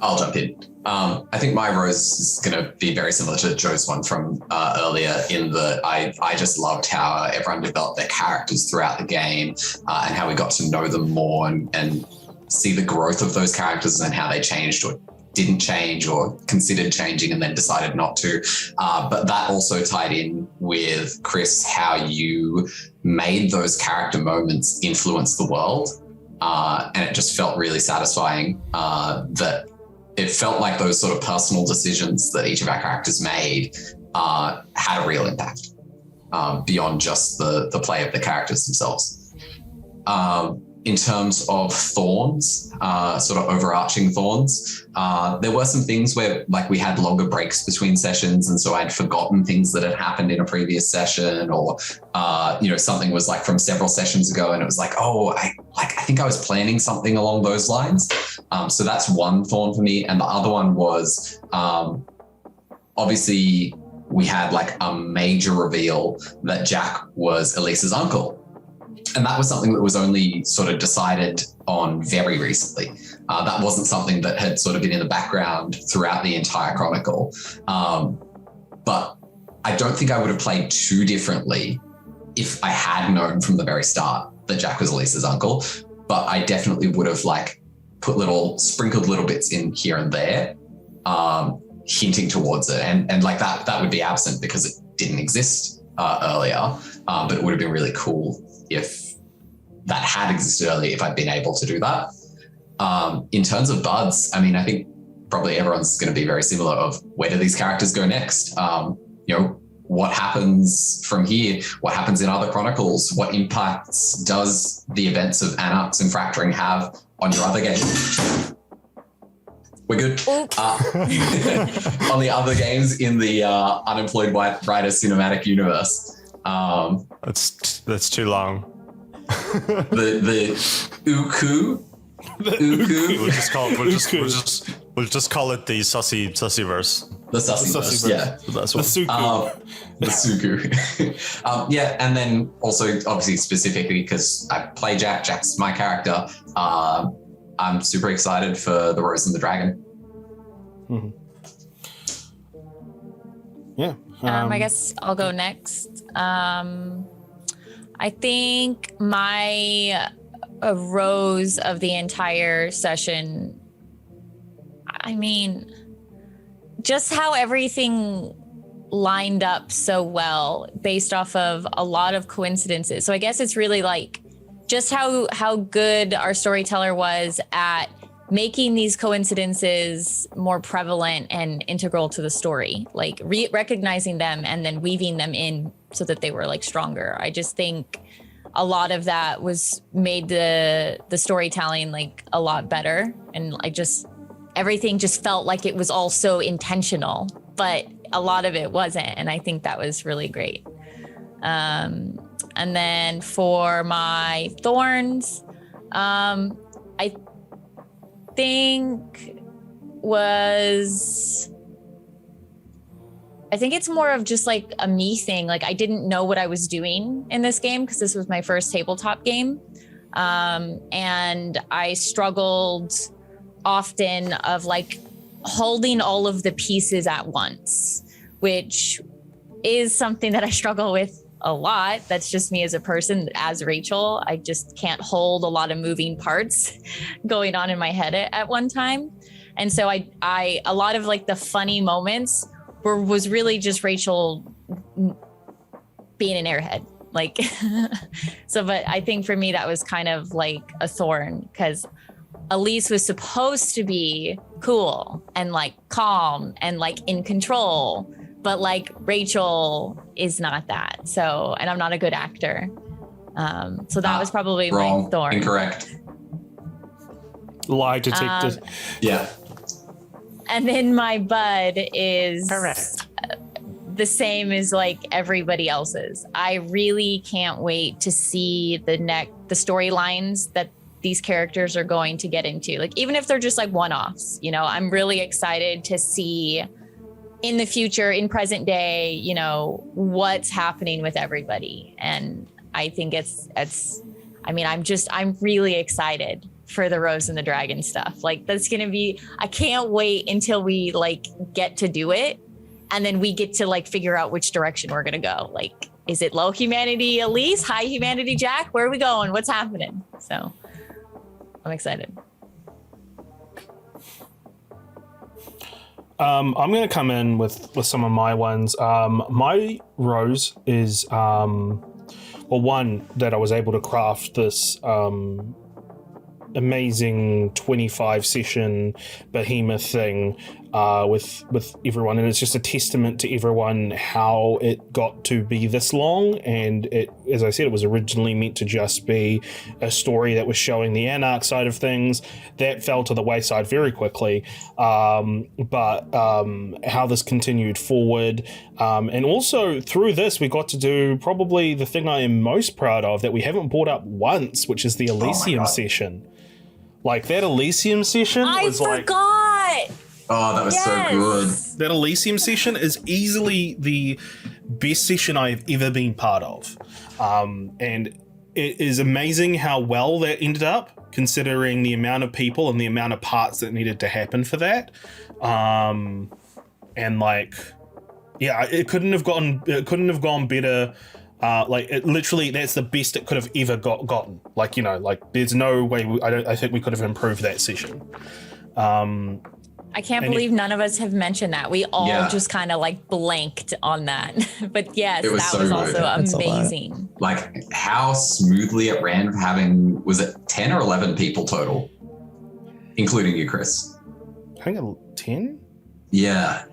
I'll jump in. I think my rose is going to be very similar to Joe's one from earlier, in that I just loved how everyone developed their characters throughout the game, and how we got to know them more and see the growth of those characters and how they changed or didn't change or considered changing and then decided not to. But that also tied in with Chris, how you made those character moments influence the world. And it just felt really satisfying that it felt like those sort of personal decisions that each of our characters made had a real impact beyond just the play of the characters themselves. In terms of thorns, sort of overarching thorns, there were some things where we had longer breaks between sessions, and so I'd forgotten things that had happened in a previous session, or something was from several sessions ago, and it was I think I was planning something along those lines. So that's one thorn for me, and the other one was obviously we had a major reveal that Jack was Elisa's uncle. And that was something that was only sort of decided on very recently. That wasn't something that had sort of been in the background throughout the entire chronicle. But I don't think I would have played too differently if I had known from the very start that Jack was Elisa's uncle. But I definitely would have sprinkled little bits in here and there, hinting towards it. And that would be absent because it didn't exist earlier. But it would have been really cool if that had existed earlier, if I'd been able to do that. In terms of buds, I mean, I think probably everyone's going to be very similar of where do these characters go next? What happens from here? What happens in other chronicles? What impacts does the events of Anarchs and Fracturing have on your other games? We're good. On the other games in the UnemployedWriter cinematic universe. That's too long. the Uku. We'll just call it the Sussy verse. The Sussyverse, yeah. That's The what. Suku. The Suku. Yeah, and then also obviously specifically because I play Jack, Jack's my character, I'm super excited for The Rose and the Dragon. Mm-hmm. Yeah. I guess I'll go next. I think my rose of the entire session, I mean, just how everything lined up so well based off of a lot of coincidences. So I guess it's really like just how good our storyteller was at making these coincidences more prevalent and integral to the story, like recognizing them and then weaving them in so that they were like stronger. I just think a lot of that was made the storytelling like a lot better. And I just, everything just felt like it was all so intentional, but a lot of it wasn't. And I think that was really great. And then for my thorns, I think it's more of just like a me thing. Like I didn't know what I was doing in this game because this was my first tabletop game. And I struggled often of like holding all of the pieces at once, which is something that I struggle with a lot. That's just me as a person. As Rachel, I just can't hold a lot of moving parts going on in my head at one time. And so I a lot of like the funny moments was really just Rachel being an airhead. Like, so, but I think for me, that was kind of like a thorn because Elise was supposed to be cool and like calm and like in control, but like Rachel is not that. So, and I'm not a good actor. So that was probably wrong. my thorn. Incorrect. Lie detected. Yeah. And then my bud is Correct. The same as like everybody else's. I really can't wait to see the storylines that these characters are going to get into. Like, even if they're just like one-offs, you know, I'm really excited to see in the future, in present day, you know, what's happening with everybody. And I think I'm really excited for the Rose and the Dragon stuff. Like, that's going to be, I can't wait until we like get to do it. And then we get to like figure out which direction we're going to go. Like, is it low humanity Elise, high humanity Jack? Where are we going? What's happening? So I'm excited. I'm going to come in with some of my ones. My rose is, one, that I was able to craft this amazing 25 session behemoth thing with everyone, and it's just a testament to everyone how it got to be this long. And it, as I said, it was originally meant to just be a story that was showing the Anarch side of things. That fell to the wayside very quickly, but how this continued forward, and also through this we got to do probably the thing I am most proud of that we haven't brought up once, which is the Elysium session. Like, that Elysium session was forgot. Oh, that was so good. That Elysium session is easily the best session I've ever been part of. And it is amazing how well that ended up, considering the amount of people and the amount of parts that needed to happen for that. And like, yeah, it couldn't have gone better. It literally, that's the best it could have ever gotten. Like, you know, like, there's no way I think we could have improved that session. I can't believe none of us have mentioned that. We all just kind of like blanked on that. But yes, that was also amazing. Like, how smoothly it ran, having, was it 10 or 11 people total, including you, Chris? I think 10. Yeah,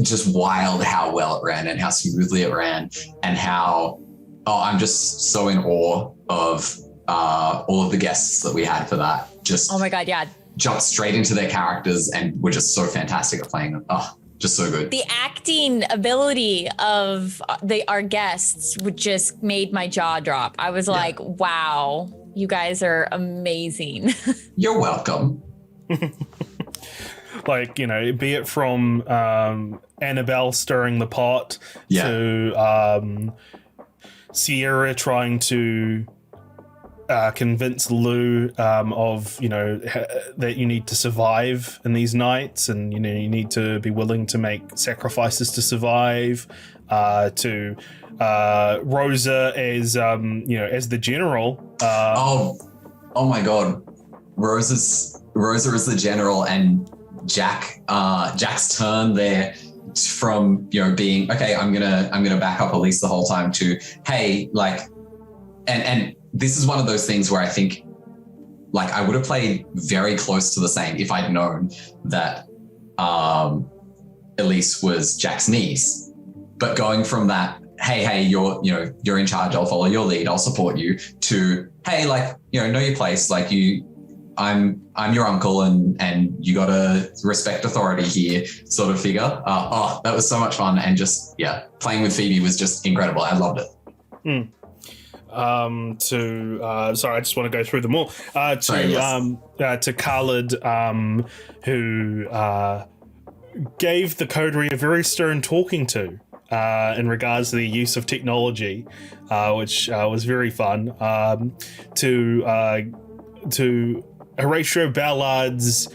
just wild how well it ran and how smoothly it ran, and how, I'm just so in awe of all of the guests that we had for that. Just, oh my God, yeah. Jumped straight into their characters and were just so fantastic at playing them. Oh, just so good. The acting ability of our guests just made my jaw drop. I was like, wow, you guys are amazing. You're welcome. like, you know, be it from Annabelle stirring the pot to Sierra trying to convince Lou of, you know, that you need to survive in these nights, and, you know, you need to be willing to make sacrifices to survive, to Rosa as, you know, as the general. Oh my God. Rosa is the general, and Jack's turn there from, you know, being, okay, I'm gonna back up Elise the whole time, to, hey, like, and this is one of those things where I think, like, I would have played very close to the same if I'd known that Elise was Jack's niece. But going from that, hey, you're in charge, I'll follow your lead, I'll support you, to, hey, like, you know your place, like, I'm your uncle, and you gotta respect authority here, sort of figure. That was so much fun, and just, playing with Phoebe was just incredible. I loved it. Sorry, I just want to go through them all. To Khalid, who gave the coterie a very stern talking to in regards to the use of technology, which was very fun. To Horatio Ballard's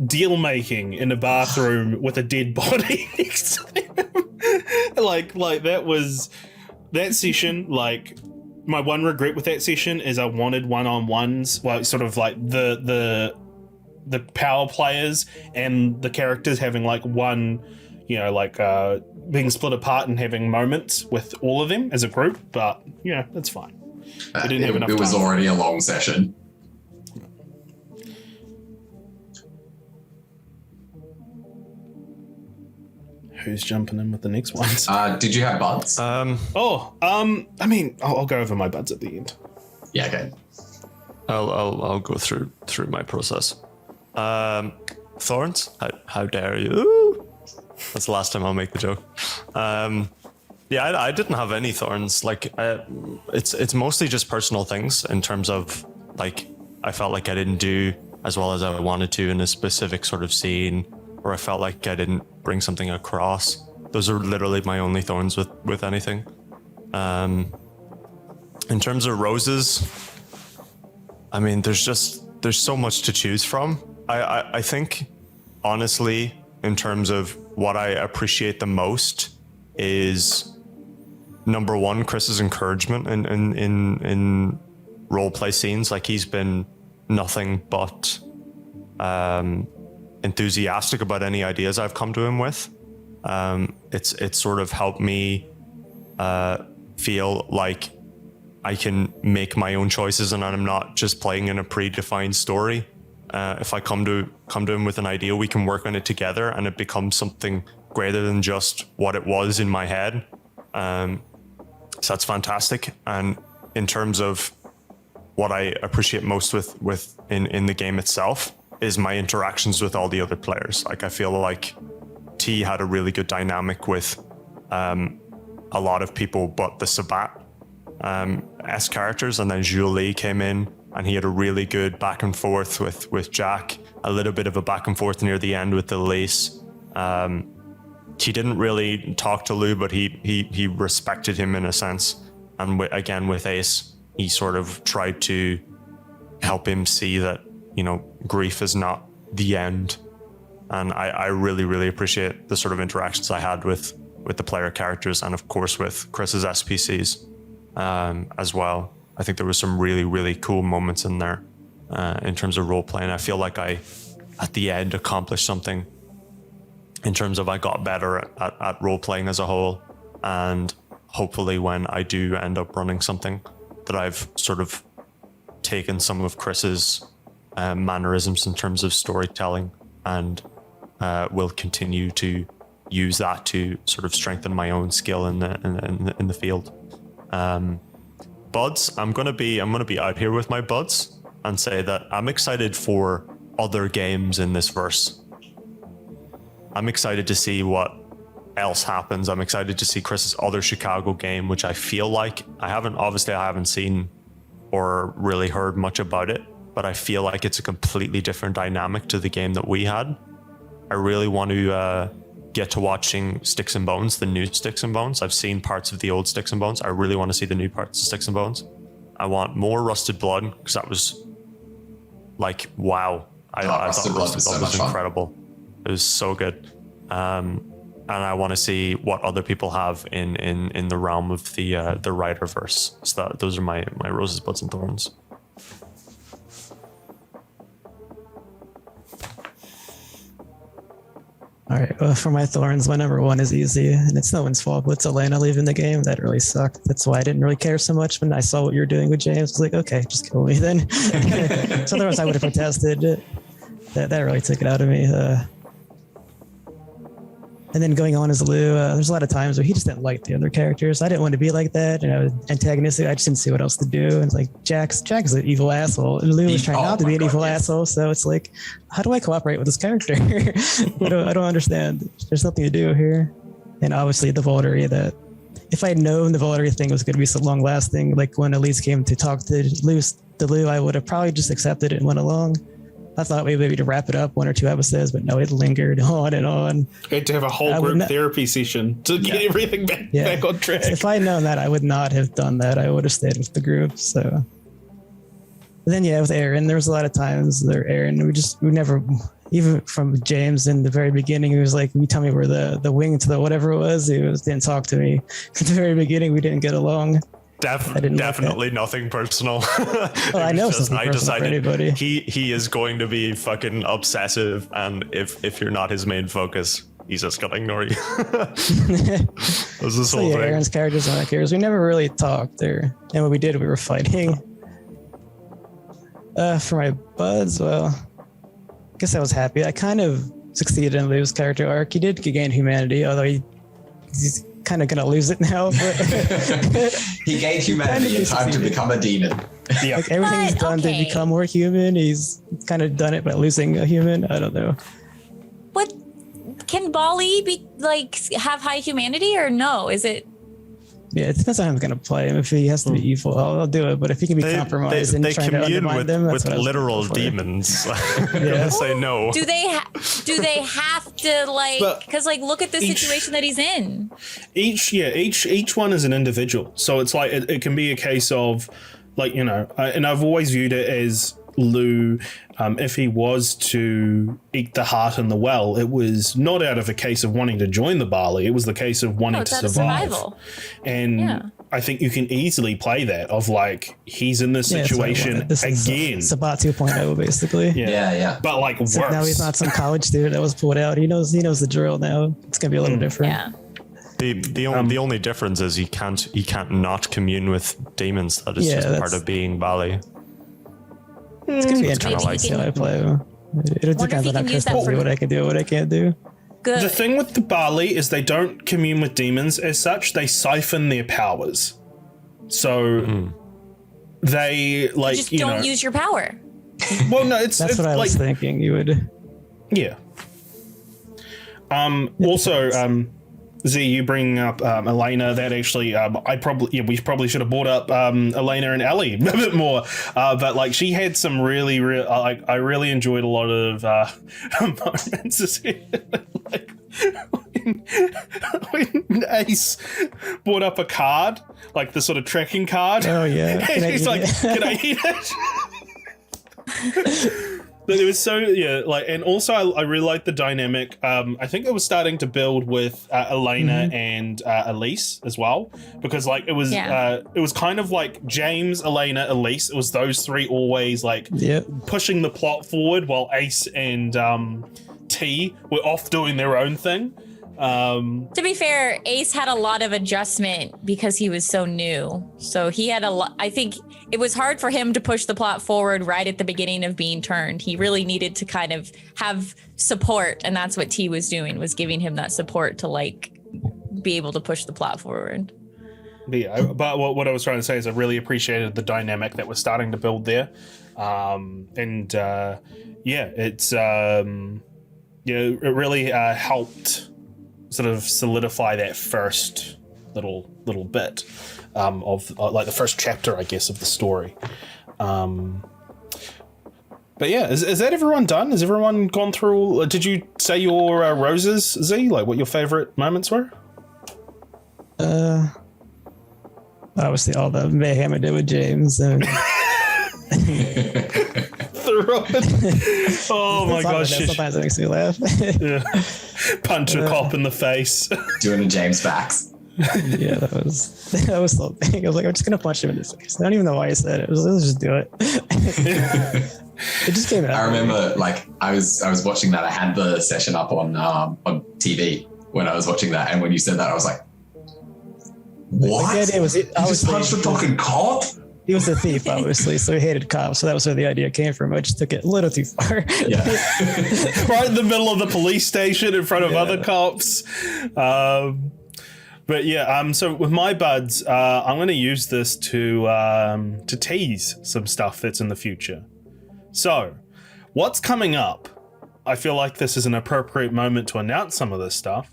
deal making in a bathroom with a dead body next to him. like that session, like, my one regret with that session is I wanted one-on-ones, well, sort of like the power players and the characters having like one, you know, like being split apart and having moments with all of them as a group, but yeah, that's fine. We didn't have enough time. It was already a long session. Who's jumping in with the next ones? Did you have buds? I mean, I'll go over my buds at the end. Yeah, okay. I'll go through my process. Thorns, how dare you? That's the last time I'll make the joke. I didn't have any thorns. Like, it's mostly just personal things, in terms of, like, I felt like I didn't do as well as I wanted to in a specific sort of scene, or I felt like I didn't bring something across. Those are literally my only thorns with anything. In terms of roses, I mean, there's so much to choose from. I think, honestly, in terms of what I appreciate the most is, number one, Chris's encouragement in roleplay scenes. Like, he's been nothing but enthusiastic about any ideas I've come to him with. It's sort of helped me feel like I can make my own choices, and I'm not just playing in a predefined story. If I come to him with an idea, we can work on it together, and it becomes something greater than just what it was in my head. So that's fantastic. And in terms of what I appreciate most in the game itself is my interactions with all the other players. Like, I feel like T had a really good dynamic with a lot of people but the Sabat S characters, and then Julie came in and he had a really good back and forth with Jack, a little bit of a back and forth near the end with Elise. He didn't really talk to Lou, but he respected him in a sense. And again, with Ace, he sort of tried to help him see that, you know, grief is not the end. And I really, really appreciate the sort of interactions I had with the player characters, and of course with Chris's SPCs as well. I think there was some really, really cool moments in there in terms of role playing. I feel like I, at the end, accomplished something in terms of I got better at role playing as a whole. And hopefully when I do end up running something, that I've sort of taken some of Chris's mannerisms in terms of storytelling, and will continue to use that to sort of strengthen my own skill in the field. Buds, I'm gonna be out here with my buds and say that I'm excited for other games in this verse. I'm excited to see what else happens. I'm excited to see Chris's other Chicago game, which I feel like I haven't seen or really heard much about it, but I feel like it's a completely different dynamic to the game that we had. I really want to get to watching Sticks and Bones, the new Sticks and Bones. I've seen parts of the old Sticks and Bones. I really want to see the new parts of Sticks and Bones. I want more Rusted Blood, because that was like, wow. I thought Rusted Blood was incredible. It was so good. And I want to see what other people have in the realm of the Writerverse. So those are my Roses, Bloods, and Thorns. All right. Well, for my Thorns, my number one is easy, and it's no one's fault, but it's Elena leaving the game. That really sucked. That's why I didn't really care so much when I saw what you were doing with James. I was like, okay, just kill me then. So otherwise, I would have protested. That really took it out of me. And then going on as Lou, there's a lot of times where he just didn't like the other characters. I didn't want to be like that, and I was antagonistic. I just didn't see what else to do. And it's like Jack's an evil asshole, and Lou was trying not to be an evil asshole. So it's like, how do I cooperate with this character? I don't understand. There's nothing to do here. And obviously the Vaulderie, that if I had known the Vaulderie thing was going to be so long lasting, like when Elise came to talk to Lou, I would have probably just accepted it and went along. I thought maybe to wrap it up 1 or 2 episodes, but no, it lingered on and on. We had to have a whole group therapy session to get everything back on track. If I had known that, I would not have done that. I would have stayed with the group. So, but then with Aaron, there was a lot of times there, Aaron, we never, even from James in the very beginning, he was like, "You tell me where the wing to the whatever it was." Didn't talk to me at the very beginning. We didn't get along. Definitely nothing personal. Well, I know something personal for anybody. He is going to be fucking obsessive, and if you're not his main focus, he's just gonna ignore you. That's this whole thing. Aaron's characters and my characters, we never really talked there, and when we did, we were fighting. For my buds, well, I guess I was happy. I kind of succeeded in Lou's character arc. He did gain humanity, although he's kind of gonna lose it now. But he gained humanity in time to become a demon. Yeah, like everything he's done to become more human. He's kind of done it by losing a human. I don't know. What can Bali be like? Have high humanity or no? Is it? Yeah, it depends on how I'm gonna play him. If he has to be evil, I'll do it. But if he can be compromised and trying to undermine them, that's with literal demons. I'm gonna say no. Do they have to because look at the situation that he's in. Each one is an individual. So it's like it can be a case of and I've always viewed it as Lou, if he was to eat the heart in the well, it was not out of a case of wanting to join the Bali. It was the case of wanting to survive. And I think you can easily play that of he's in this situation this again. It's about 2.0 basically. Yeah. But worse. Now he's not some college student that was pulled out. He knows the drill now. It's gonna be a little different. Yeah. The only difference is he can't not commune with demons. That is just part of being Bali. It's gonna be interesting to see how I play. It depends on how Crystal do what I can do, what I can't do. Good. The thing with the Bali is they don't commune with demons as such. They siphon their powers. So they you just don't use your power. Well, no, that's what I was thinking. You would. Yeah. Also, Z, you bring up Elena. That actually, we probably should have brought up Elena and Ellie a bit more. But she had some really, I really enjoyed a lot of moments. When Ace brought up a card, the sort of tracking card. Oh yeah. And he's like, "Can I eat it?" But it was and also I really liked the dynamic. I think it was starting to build with Elena and Elise as well, because it was kind of like James, Elena, Elise. It was those three always pushing the plot forward, while Ace and T were off doing their own thing. To be fair, Ace had a lot of adjustment because he was so new. So he had a lot. I think it was hard for him to push the plot forward right at the beginning of being turned. He really needed to kind of have support. And that's what T was doing, was giving him that support to be able to push the plot forward. Yeah, but what I was trying to say is I really appreciated the dynamic that was starting to build there. It really helped sort of solidify that first little bit of the first chapter, I guess, of the story. But yeah, is that everyone done? Has everyone gone through? Did you say your roses, Z? Like what your favorite moments were? Obviously all the mayhem I did with James and oh my gosh! Sometimes it makes me laugh. Yeah. Punch a cop in the face. Doing a James Backs. Yeah, that was the whole thing. I was like, I'm just gonna punch him in the face. I don't even know why I said it. Let's just do it. It just came out. I remember, like, I was watching that. I had the session up on TV when I was watching that, and when you said that, I was like, "What? Like, the idea was, you just punched a fucking cop?" He was a thief, obviously, so he hated cops. So that was where the idea came from. I just took it a little too far. Yeah. Right in the middle of the police station in front of other cops. But yeah, so with my buds, I'm going to use this to tease some stuff that's in the future. So, what's coming up? I feel like this is an appropriate moment to announce some of this stuff.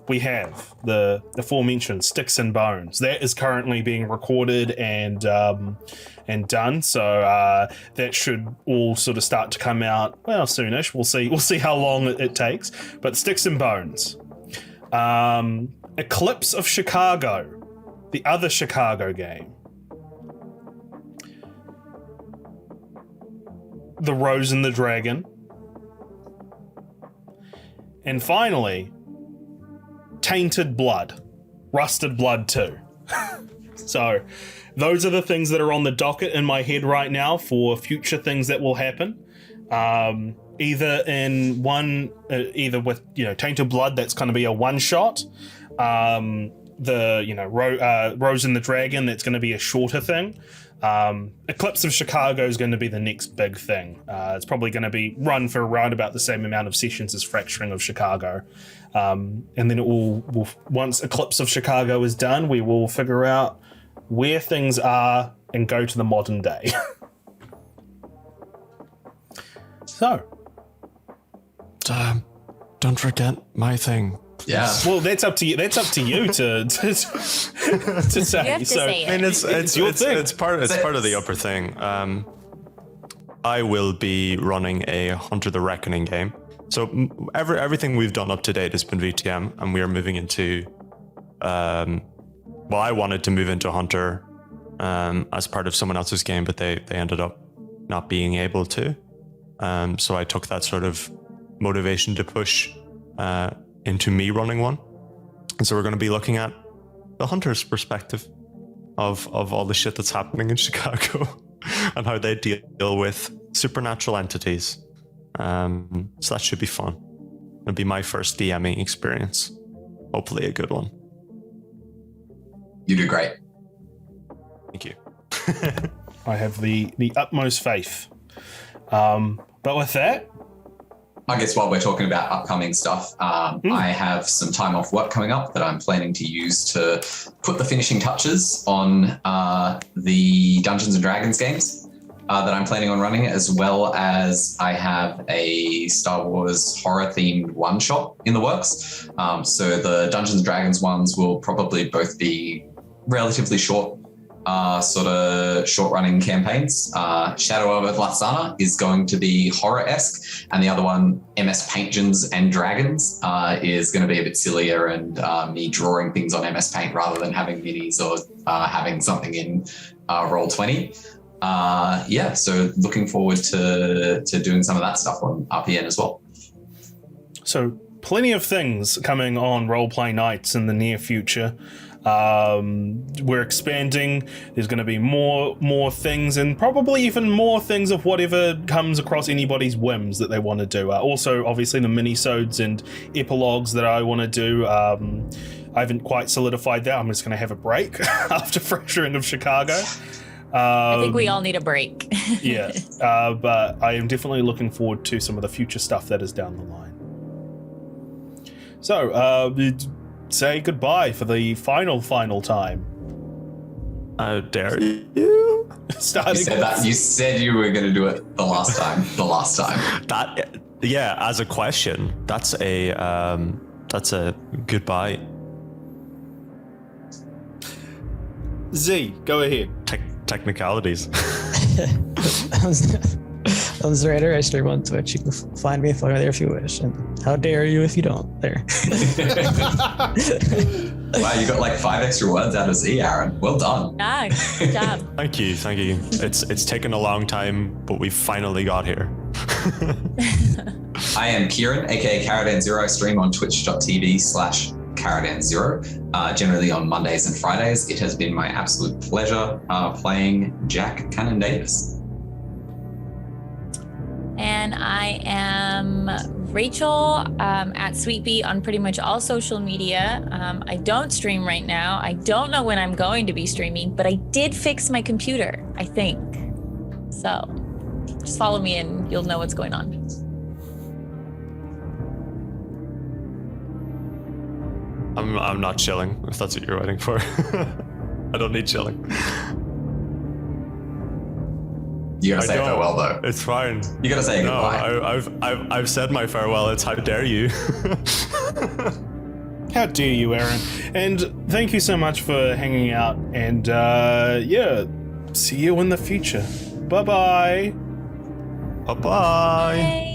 We have the aforementioned Sticks and Bones. That is currently being recorded and done. So that should all sort of start to come out soonish. We'll see how long it takes. But Sticks and Bones, Eclipse of Chicago, the other Chicago game, The Rose and the Dragon, and finally, Tainted Blood, Rusted Blood 2. So those are the things that are on the docket in my head right now for future things that will happen. Either with Tainted Blood, that's going to be a one shot. Rose and the Dragon, that's going to be a shorter thing. Eclipse of Chicago is going to be the next big thing. It's probably going to be run for around about the same amount of sessions as Fracturing of Chicago. And then once Eclipse of Chicago is done, we will figure out where things are and go to the modern day. So, don't forget my thing. Yeah. Well, that's up to you. That's up to you to say. You have to say it. I mean, it's your thing. It's part of the upper thing. I will be running a Hunter the Reckoning game. So everything we've done up to date has been VTM, and we are moving into. I wanted to move into Hunter as part of someone else's game, but they ended up not being able to. So I took that sort of motivation to push into me running one. And so we're going to be looking at the Hunter's perspective of all the shit that's happening in Chicago and how they deal with supernatural entities. So that should be fun. It'll be my first DMing experience. Hopefully a good one. You do great. Thank you. I have the utmost faith. But with that, I guess while we're talking about upcoming stuff, I have some time off work coming up that I'm planning to use to put the finishing touches on the Dungeons and Dragons games that I'm planning on running, as well as I have a Star Wars horror-themed one-shot in the works. So the Dungeons and Dragons ones will probably both be relatively short, sort of short-running campaigns. Shadow of Lassana is going to be horror-esque, and the other one, MS Paintgens and Dragons, is going to be a bit sillier and me drawing things on MS Paint rather than having minis or having something in Roll20. So looking forward to doing some of that stuff on RPN as well. So plenty of things coming on RolePlayeNights in the near future. We're expanding. There's going to be more things, and probably even more things of whatever comes across anybody's whims that they want to do. Also, obviously, the minisodes and epilogues that I want to do. I haven't quite solidified that. I'm just going to have a break after Fracturing of Chicago. I think we all need a break. Yeah, but I am definitely looking forward to some of the future stuff that is down the line. So, say goodbye for the final time. How dare you? You said you were going to do it the last time. That, yeah, as a question, that's a goodbye. Z, go ahead. Technicalities. I UnemployedWriter. I stream on Twitch. You can find me there if you wish. And how dare you if you don't? There. Wow, you got like 5 extra words out of Z, Aaron. Well done. Yeah, good job. Thank you. It's taken a long time, but we finally got here. I am Kieran, aka Caravan0. Stream on twitch.tv/Caravan0, generally on Mondays and Fridays. It has been my absolute pleasure playing Jack Cannon Davis. And I am Rachel at SweetBee on pretty much all social media. I don't stream right now. I don't know when I'm going to be streaming, but I did fix my computer, I think. So just follow me and you'll know what's going on. I'm not chilling, if that's what you're waiting for. I don't need chilling. You gotta say farewell though. It's fine. You gotta say goodbye. I've said my farewell. It's how dare you. How dare you, Aaron? And thank you so much for hanging out. And see you in the future. Bye-bye. Bye-bye. Yay.